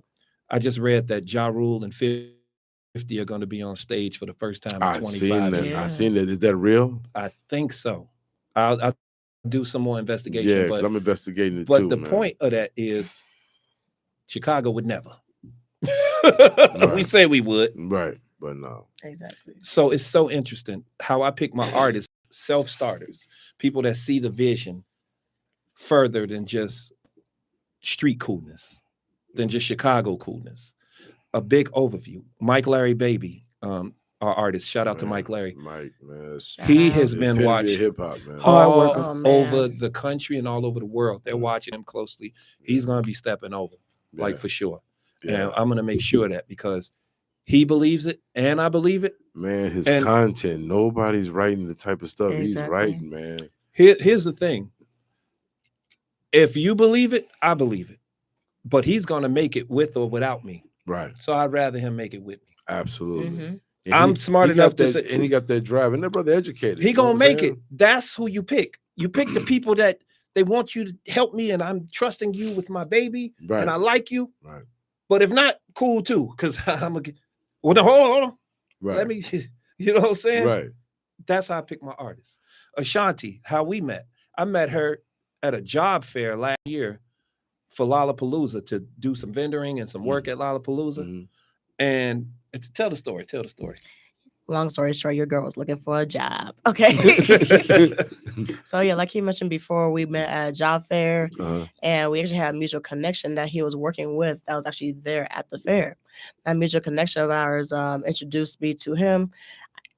I just read that Ja Rule and 50 are going to be on stage for the first time in 25 years. I seen that. Is that real? I think so. I'll do some more investigation. Yeah, because I'm investigating it but too. The man. point of that is Chicago would never. Right. We say we would. Right, but no. Exactly. So it's so interesting how I pick my artists, self-starters, people that see the vision further than just street coolness, than just Chicago coolness. A big overview. Mike Larry Baby, our artist. Shout out to Mike Larry. Mike, man. He has been watched hip-hop, man. all over the country and all over the world. They're watching him closely. He's going to be stepping over, like for sure. And I'm going to make sure that, because he believes it and I believe it. Man, his content, nobody's writing the type of stuff he's writing, man. Here's the thing. If you believe it, I believe it. But he's going to make it with or without me. Right. So I'd rather him make it with me. Absolutely. I'm smart enough to say, and he got that drive, and that brother educated. He gonna make it. That's who you pick. You pick the people that they want you to help me, and I'm trusting you with my baby, and I like you. Right. But if not, cool too, because I'm gonna get. Well, no, hold on. Right. Let me. You know what I'm saying? Right. That's how I pick my artists. Ashanti, how we met. I met her at a job fair last year for Lollapalooza to do some vendoring and some work at Lollapalooza. And to tell the story. Long story short, your girl was looking for a job. Okay. So yeah, like he mentioned before, we met at a job fair, and we actually had a mutual connection that he was working with that was actually there at the fair. That mutual connection of ours introduced me to him.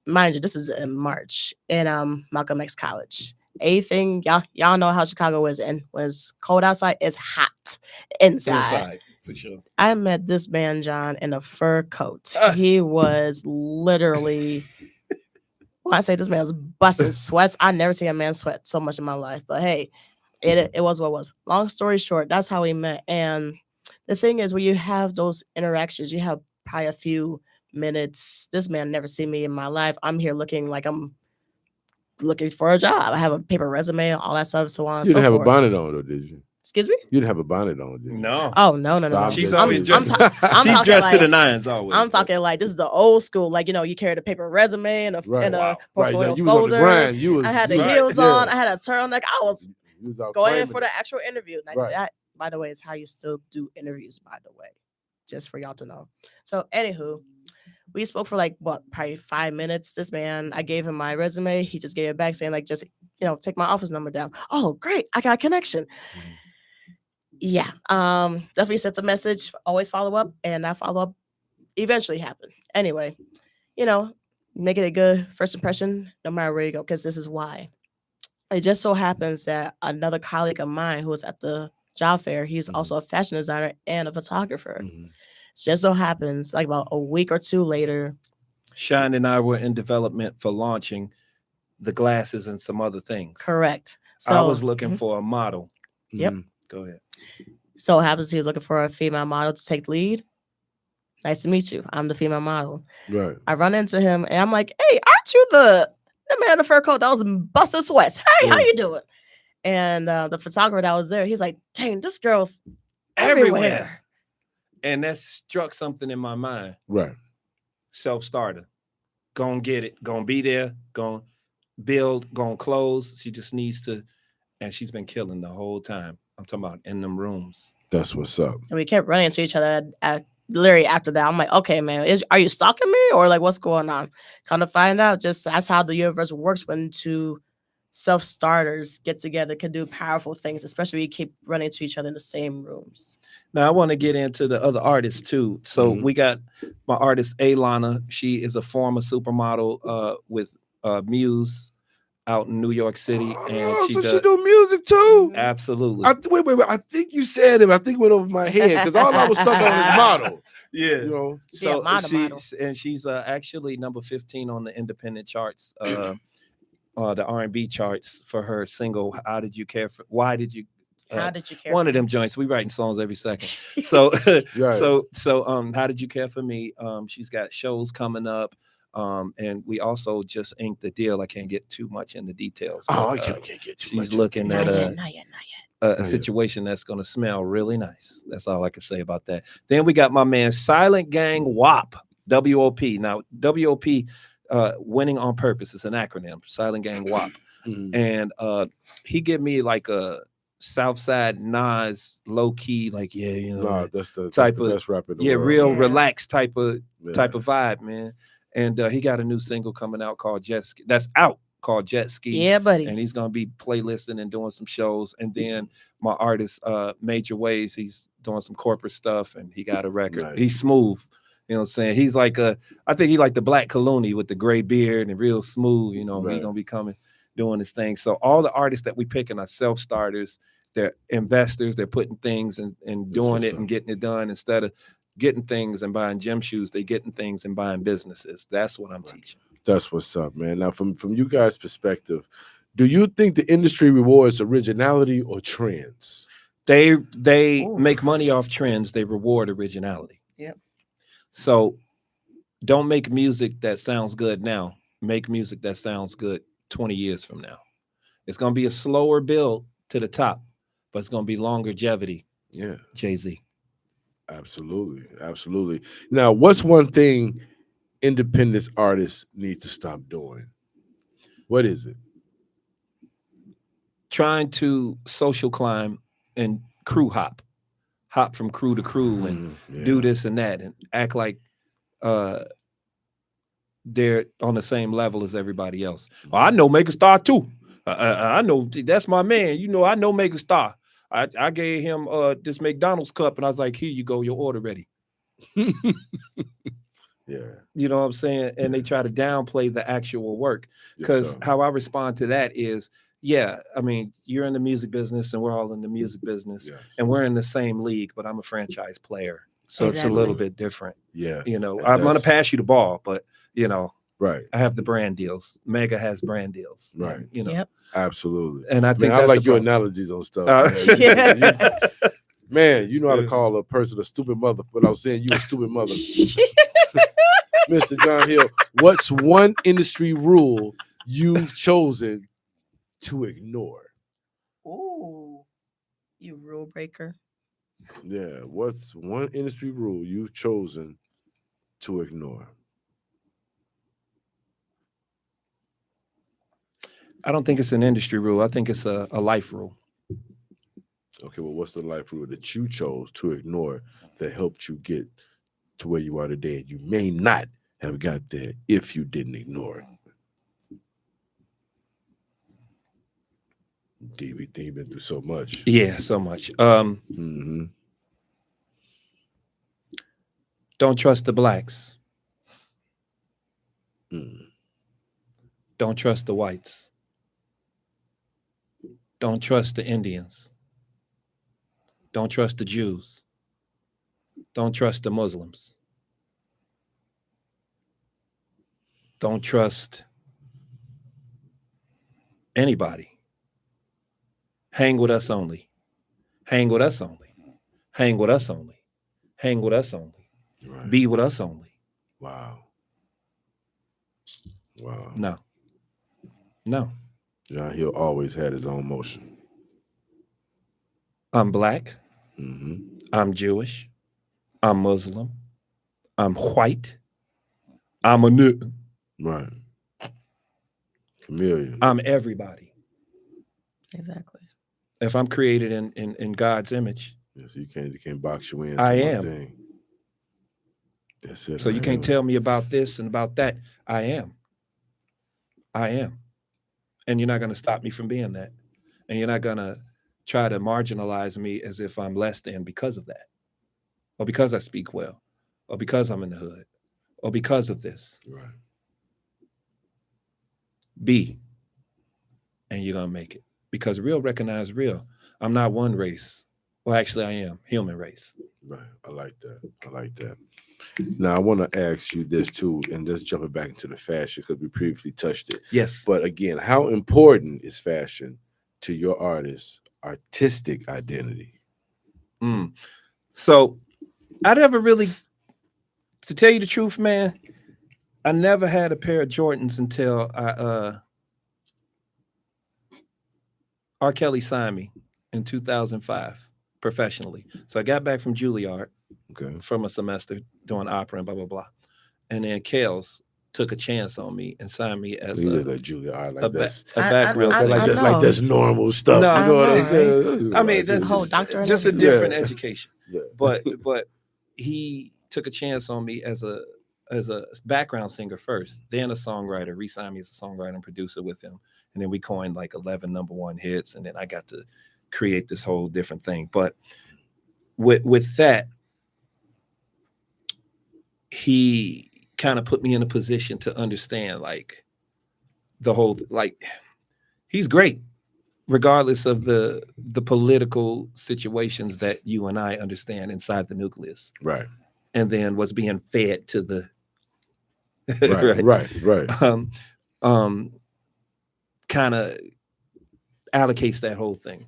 Mind you, this is in March in Malcolm X College. Anything y'all know how Chicago is, and when it's cold outside, it's hot inside. For sure. I met this man, John, in a fur coat. He was literally, I say this man was busting sweats. I never seen a man sweat so much in my life. But hey, it was what it was. Long story short, that's how we met. And the thing is, when you have those interactions, you have probably a few minutes. This man never seen me in my life. I'm here looking like I'm looking for a job. I have a paper resume, all that stuff, so on and so forth. You didn't have a bonnet on, though, did you? Excuse me? You didn't have a bonnet on, did you? No. Oh, no. She's always dressed. I'm She's dressed like, to the nines always. I'm talking like this is the old school. Like, you carry the paper resume and a portfolio you folder. Was on the grind. I had the heels on. I had a turtleneck. I was going in for the actual interview. Like, that, by the way, is how you still do interviews, by the way. Just for y'all to know. So, anywho, we spoke for probably 5 minutes. This man, I gave him my resume. He just gave it back saying, just, take my office number down. Oh, great. I got a connection. Yeah. Definitely sent a message. Always follow up. And that follow up eventually happened. Anyway, make it a good first impression no matter where you go, because this is why. It just so happens that another colleague of mine who was at the job fair, he's also a fashion designer and a photographer. It just so happens, about a week or two later, Sean and I were in development for launching the glasses and some other things. Correct. So I was looking for a model. Yep. Go ahead. So it happens he was looking for a female model to take the lead. Nice to meet you. I'm the female model. Right. I run into him and I'm like, hey, aren't you the the man in the fur coat that was busting sweats. Hey, how you doing? And the photographer that was there, he's like, dang, this girl's everywhere. And that struck something in my mind. Right. Self-starter. Gonna get it. Gonna be there. Gonna build. Gonna close. She just needs to. And she's been killing the whole time. I'm talking about in them rooms. That's what's up. And we kept running into each other literally after that. I'm like, okay, man, are you stalking me or like what's going on? Kind of find out. Just that's how the universe works when two self-starters get together, can do powerful things, especially when you keep running into each other in the same rooms. Now I want to get into the other artists too. So we got my artist Alana. She is a former supermodel with Muse out in New York City, and she do music too. Absolutely. Wait. I think you said it. I think it went over my head because all I was stuck on is model. Yeah, you know. So she's actually number 15 on the independent charts, the R&B charts for her single. Why did you care? How did you care? One of them joints. We writing songs every second. So how did you care for me? She's got shows coming up. And we also just inked the deal. I can't get too much in the details. I can't get too much. She's looking at a situation that's going to smell really nice. That's all I can say about that. Then we got my man Silent Gang WOP, W-O-P. Now, W-O-P, winning on purpose. It's an acronym, Silent Gang WOP. And he give me like a Southside Nas, low key, like that's the best rapper in the world. Real relaxed type of vibe, man. And he got a new single coming out called Jet Ski. That's out called Jet Ski. Yeah, buddy. And he's gonna be playlisting and doing some shows. And then my artist, Major Ways, he's doing some corporate stuff, and he got a record. Nice. He's smooth. You know what I'm saying? He's like I think he like the Black Clooney with the gray beard and real smooth. You know, he's gonna be doing his thing. So all the artists that we picking are self-starters. They're investors. They're putting things and doing it and getting it done instead of getting things and buying gym shoes. They getting things and buying businesses. That's what I'm teaching. That's what's up, man. Now, from you guys' perspective, do you think the industry rewards originality or trends? They make money off trends. They reward originality. Yep. So don't make music that sounds good now. Make music that sounds good 20 years from now. It's going to be a slower build to the top, but it's going to be longevity. Yeah. Jay-Z. Absolutely. Now, what's one thing independent artists need to stop doing? What is it? Trying to social climb and crew hop from crew to crew and do this and that and act like they're on the same level as everybody else. Well, I know Megastar too. I know that's my man. You know, I know Megastar. I gave him this McDonald's cup and I was like, here you go, your order ready. Yeah. You know what I'm saying? And they try to downplay the actual work. Because how I respond to that is, I mean, you're in the music business and we're all in the music business and we're in the same league, but I'm a franchise player. So it's a little bit different. Yeah. You know, I'm going to pass you the ball, but, you know, right. I have the brand deals. Mega has brand deals. Right. You know. Yep. Absolutely. And I think I like your analogies on stuff. Man, you know how to call a person a stupid mother, but I was saying you a stupid mother. Mr. John Hill, what's one industry rule you've chosen to ignore? Ooh, you rule breaker. Yeah, what's one industry rule you've chosen to ignore? I don't think it's an industry rule. I think it's a life rule. Okay, well, what's the life rule that you chose to ignore that helped you get to where you are today? You may not have got there if you didn't ignore it. DB been through so much. Yeah, so much. Don't trust the blacks. Don't trust the whites. Don't trust the Indians. Don't trust the Jews. Don't trust the Muslims. Don't trust anybody. Hang with us only. Hang with us only. Hang with us only. Hang with us only. Right. Be with us only. Wow. No. No. John Hill always had his own motion. I'm black. Mm-hmm. I'm Jewish. I'm Muslim. I'm white. I'm a nigga. Right. Chameleon. I'm everybody. Exactly. If I'm created in God's image, Yes, you can't box you in. I to one am. Thing. That's it. So you can't tell me about this and about that. I am. And you're not going to stop me from being that. And you're not going to try to marginalize me as if I'm less than because of that. Or because I speak well. Or because I'm in the hood. Or because of this. Right. Be. And you're going to make it. Because real recognize real. I'm not one race. Well, actually, I am. Human race. Right. I like that. Now, I want to ask you this too, and just jumping back into the fashion because we previously touched it. Yes. But again, how important is fashion to your artist's artistic identity? So I never really, to tell you the truth, man, I never had a pair of Jordans until R. Kelly signed me in 2005 professionally. So I got back from Juilliard from a semester doing opera and blah, blah, blah. And then Kels took a chance on me and signed me as a Juilliard, like that's a background singer. That's normal stuff. No, you know what I'm saying? I mean, that's whole doctor just a different Yeah. education. Yeah. But he took a chance on me as a background singer first, then a songwriter, re-signed me as a songwriter and producer with him. And then we coined like 11 #1 hits. And then I got to create this whole different thing. But with that, he kind of put me in a position to understand like the whole, like, he's great, regardless of the political situations that you and I understand inside the nucleus. Right. And then what's being fed to the right. Kind of allocates that whole thing.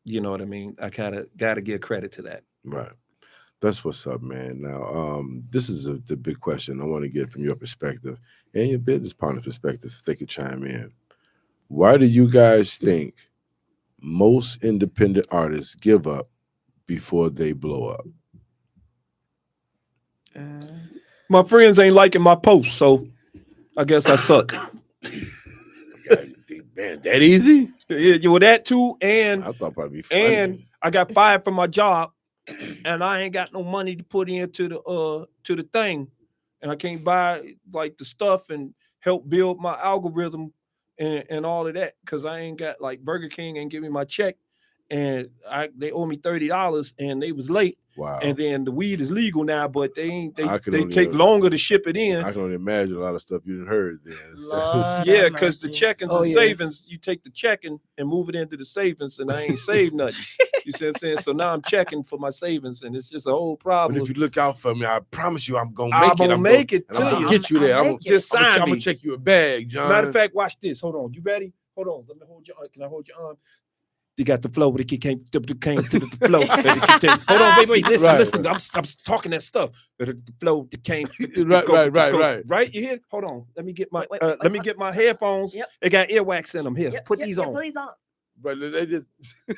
You know what I mean? I kind of got to give credit to that. Right. That's what's up, man. Now, this is the big question I want to get from your perspective and your business partner's perspective, so they could chime in. Why do you guys think most independent artists give up before they blow up? My friends ain't liking my posts, so I guess I suck. Man, that easy? Yeah, well, that too, and I thought probably funny. And I got fired from my job, and I ain't got no money to put into the thing, and I can't buy like the stuff and help build my algorithm and all of that because I ain't got, like, Burger King ain't give me my check, and they owe me $30 and they was late. Wow. And then the weed is legal now, but they only take longer to ship it in. I can only imagine a lot of stuff you didn't heard then. Yeah, because the checkings and savings, you take the checking and move it into the savings, and I ain't saved nothing. You see what I'm saying? So now I'm checking for my savings, and it's just a whole problem. But if you look out for me, I promise you I'm going to make it. I'm going to get you there. I'm going to check you a bag, John. Matter of fact, watch this. Hold on. You ready? Hold on. Let me hold your arm. Can I hold your arm? They got the flow, but it came to the flow. Hold on, wait, listen. I'm talking that stuff. The flow that came. Right. Right, you hear? Hold on. Let me get my let me get my headphones. Yep. They got earwax in them. Here, put these on. Put these on. But they just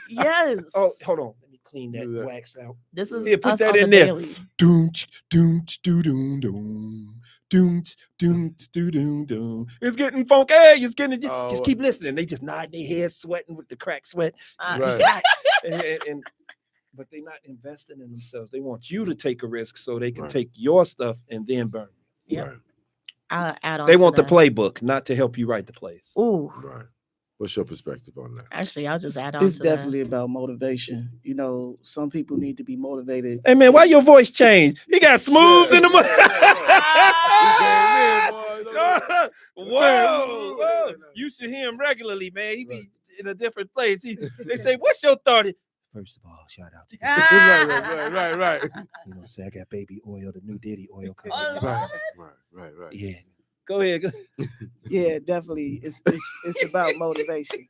Yes. Oh, hold on. Let me clean that wax out. This is put us that on in the there. daily. Doom, doom, doom, doom, doom. Doom, doom, doom, doom. It's getting funky. It's getting. Just keep listening. They just nod their heads, sweating with the crack sweat. Right. But they're not investing in themselves. They want you to take a risk so they can take your stuff and then burn you. Yeah. Right. I'll add on. They want the playbook, not to help you write the plays. Ooh. Right. What's your perspective on that? Actually, I'll just add on. It's definitely about motivation. You know, some people need to be motivated. Hey man, why your voice changed? He got smooths in the Whoa. You should hear him regularly, man. He be in a different place. They say, "What's your thought?" First of all, shout out to you. Right. You know, say I got baby oil, the new Diddy oil coming. Right. Yeah. Go ahead. Yeah, definitely. It's about motivation.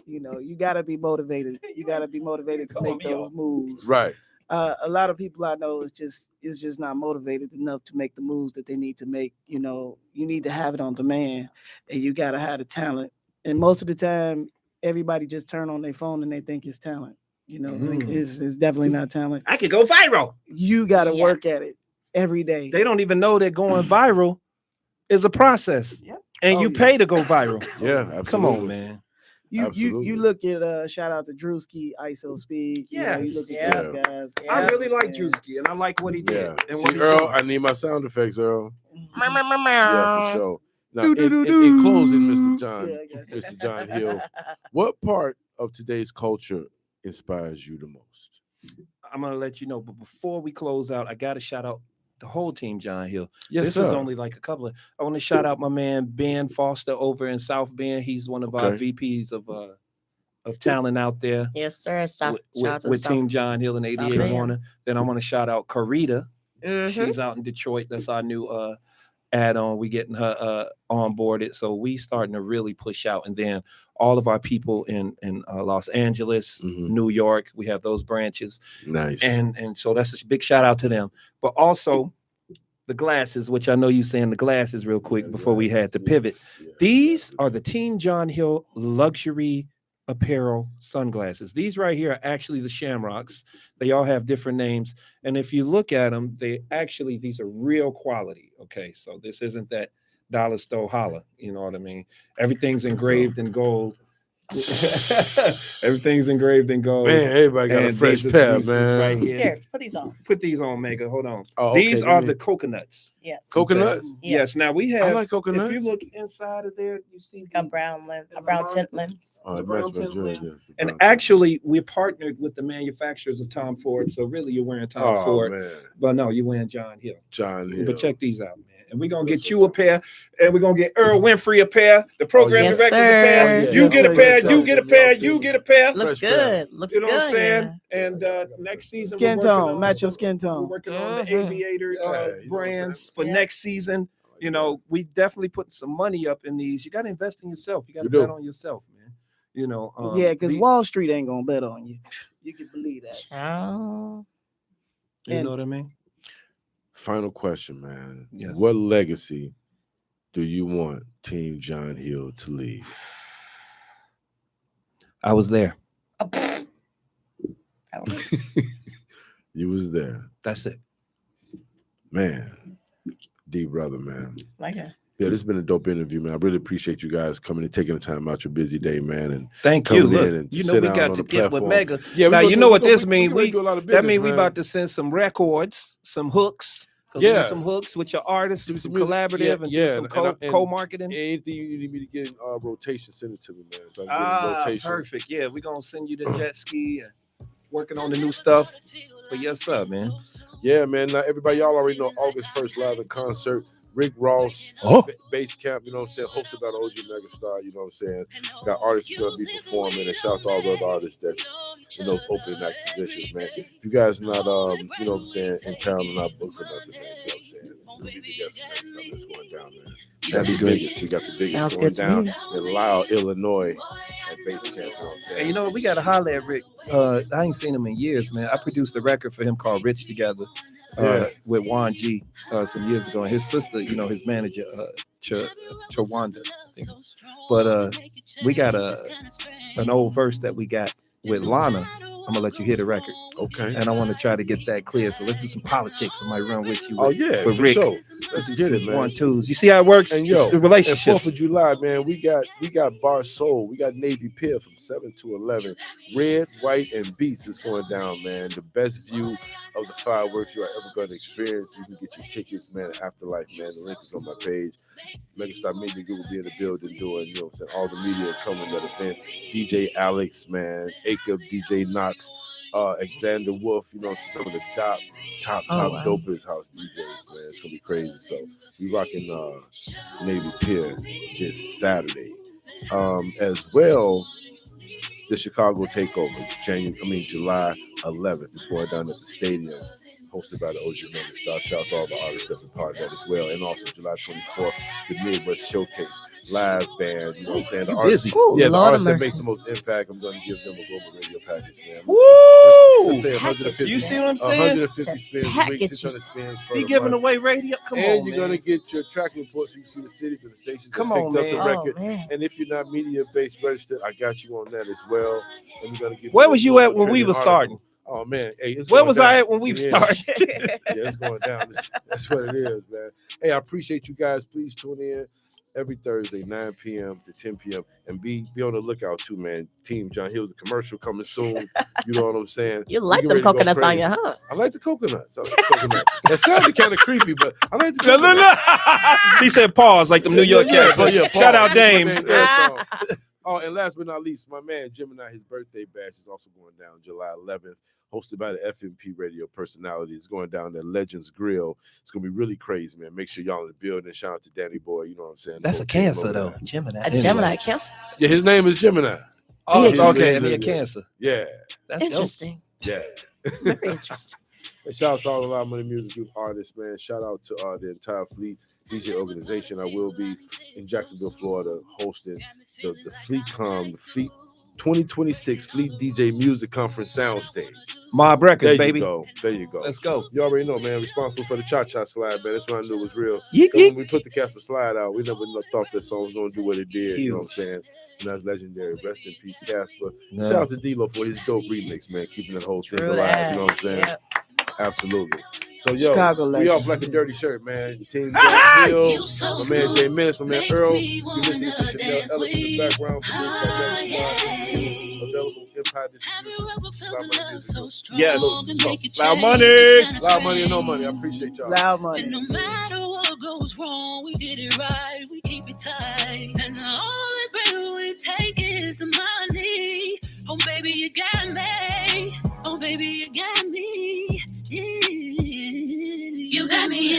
You know, you gotta be motivated. You gotta be motivated to make those moves. Right. A lot of people I know is just not motivated enough to make the moves that they need to make. You know, you need to have it on demand, and you gotta have the talent And most of the time, everybody just turn on their phone and they think it's talent. You know, it's definitely not talent. I could go viral. You got to work at it every day. They don't even know that going viral is a process. Yep. And you pay to go viral. Yeah, absolutely. Come on, man. You look at shout out to Drewski, ISO Speed. Yeah, you look at those guys. I really like Drewski, and I like what he did. Yeah. And See, what he's Earl, doing. I need my sound effects, Earl. Yeah, for sure. Now, in closing, Mr. John Hill, what part of today's culture inspires you the most? I'm gonna let you know, but before we close out, I gotta shout out the whole team, John Hill. Yes, this sir. is only like a couple of. I want to shout out my man Ben Foster over in South Bend. He's one of our VPs of talent out there. Yes, sir. With Team John Hill and 88 Warner. Then I want to shout out Carita. Mm-hmm. She's out in Detroit. That's our new add-on. We getting her onboarded, so we starting to really push out. And then all of our people in Los Angeles, New York, we have those branches. Nice. And so that's a big shout out to them. But also the glasses, which I know you saying the glasses real quick before we had to pivot. These are the Team John Hill luxury apparel sunglasses. These right here are actually the Shamrocks. They all have different names. And if you look at them, these are real quality. Okay. So this isn't that dollar store holla. You know what I mean? Everything's engraved in gold. Everything's engraved in gold. Man, everybody got a fresh pair, man. Right Here, put these on. Put these on, Mega. Hold on. Oh, these are the coconuts. Yes. Coconuts? Yes. Now we have. I like coconuts. If you look inside of there, you see a brown tint lens. Oh, and actually, we're partnered with the manufacturers of Tom Ford. So really, you're wearing Tom Ford, man. But no, you're wearing John Hill. John Hill. But check these out, man. And we're gonna get you a pair, and we're gonna get Earl Winfrey a pair. The program director's a pair. You get a pair. You get a pair. You get a pair. Looks good. Looks good. You know what I'm saying? And next season, skin tone, match your skin tone. We're working on the aviator brands for next season. You know, we definitely putting some money up in these. You got to invest in yourself. You got to bet on yourself, man. You know, because Wall Street ain't gonna bet on you. You can believe that. You know what I mean? Final question, man. Yes. What legacy do you want Team John Hill to leave? I was there. You was there. That's it. Man. D brother, man. Like it. Yeah, this has been a dope interview, man. I really appreciate you guys coming and taking the time out your busy day, man. And thank you. Look, you know we got to get with Mega. Yeah, now you know what this means. That means we about to send some records, some hooks. Yeah, some hooks with your artists, some collaborative, and do some co-marketing. Anything you need me to get in rotation, send it to me, man. So I can get rotation. Perfect. Yeah, we're gonna send you the jet ski and working on the new stuff. But yes, sir, man. Yeah, man. Now everybody, y'all already know August 1st live in concert. Rick Ross, Bass Camp, you know what I'm saying, hosted by the OG Megastar, you know what I'm saying. Got artists going to be performing, and shout out to all the other artists that's in those opening act positions, man. If you guys not, you know what I'm saying, in town and not booked or nothing, man, you know what I'm saying. We'll be the guest for Megastar that's going down, man. That'd be great. We got the biggest Sounds going good to down me. in Lyle, Illinois at Bass Camp, you know what I'm saying. And you know, we got to holler at Rick. I ain't seen him in years, man. I produced a record for him called Rich Together. With Juan G some years ago, and his sister, you know, his manager, Chawanda, I think. But we got an old verse that we got with Lana. I'm gonna let you hear the record, okay? And I want to try to get that clear. So let's do some politics. I might run with you. With Rick. Sure. Let's get it, man. 1-2s. You see how it works? And yo, the relationship. 4th of July, man. We got Bar Soul. We got Navy Pier from 7 to 11. Red, White, and Beats is going down, man. The best view of the fireworks you are ever going to experience. You can get your tickets, man. Afterlife, man. The link is on my page. Megastar Media Group will be in the building doing, you know what I'm saying, all the media coming to that event. DJ Alex, man. Akib, DJ Knox, Alexander Wolf, you know, some of the top dopest house DJs, man. It's gonna be crazy. So we rocking Navy Pier this Saturday. As well, the Chicago Takeover, July 11th. It's going down at the stadium. hosted by the OG Mega Star. Shout out to all the artists that's a part of that as well. And also July 24th, the Midwest Showcase live band. You know what I'm saying? The artists, busy. Ooh, the Lord artists of that makes mercy. the most impact, I'm going to give them a global radio package, man. Woo! Let's say 150, You see what I'm saying? 150 spins a week, Packages. 600 spins for He the giving month. away radio. Come And on, you're man. going to get your tracking reports so you can see the cities and the stations Come that on, picked up the man. record. Oh, man. And if you're not media-based registered, I got you on that as well. And we're going to give Where you was a you at global when we trending was article. starting? Oh man, hey, it's Where going was down. I at when we It is. started? Yeah, it's going down. That's what it is, man. Hey, I appreciate you guys. Please tune in every Thursday, 9 p.m. to 10 p.m. and be on the lookout too, man. Team John Hill, the commercial coming soon. You know what I'm saying? You We like get them ready to go coconuts on crazy. you, huh? I like the coconuts. I like the coconut. That sounded kind of creepy, but I like the Look, coconut. he said pause like them New York cats. Shout out Dame. Oh, and last but not least, my man Gemini, his birthday bash is also going down July 11th, hosted by the FMP radio personality. It's going down at Legends Grill. It's going to be really crazy, man. Make sure y'all in the building. Shout out to Danny Boy. You know what I'm saying? That's a cancer, though. Gemini. A Gemini cancer? Yeah, his name is Gemini. Oh, Yeah. okay. And he a cancer. Yeah. That's Interesting. Yeah. Very interesting. And shout out to all the Loud Money Music Group artists, man. Shout out to the entire Fleet DJ organization. I will be in Jacksonville, Florida, hosting the FleetCom, the Fleet 2026 Fleet DJ Music Conference Soundstage. Mob Records, There baby. you go. There you go. Let's go. You already know, man. Responsible for the Cha-Cha slide, man. That's when I knew it was real. Yeet, 'Cause yeet. when we put the Casper slide out, we never thought that song was going to do what it did. You know what I'm saying? And that's legendary. Rest in peace, Casper. Yeah. Shout out to D-Lo for his dope remix, man. Keeping that whole thing True alive. that. You know what I'm saying? Yep. Absolutely. So, yo, Chicago we legend. off like a dirty shirt, man. Team John Hill, my man Jay Menace, my man Earl. You listening to Chanel Ellis in the background. Produced by Mega Star. Available Empire Distribution. Loud Money Music Group. Yes. So, Loud money. Loud money or no money. I appreciate y'all. Loud money. And no matter what goes wrong, we get it right, we keep it tight. And all the bread we take is the money. Oh, baby, you got me. Oh, baby, you got me. You got me.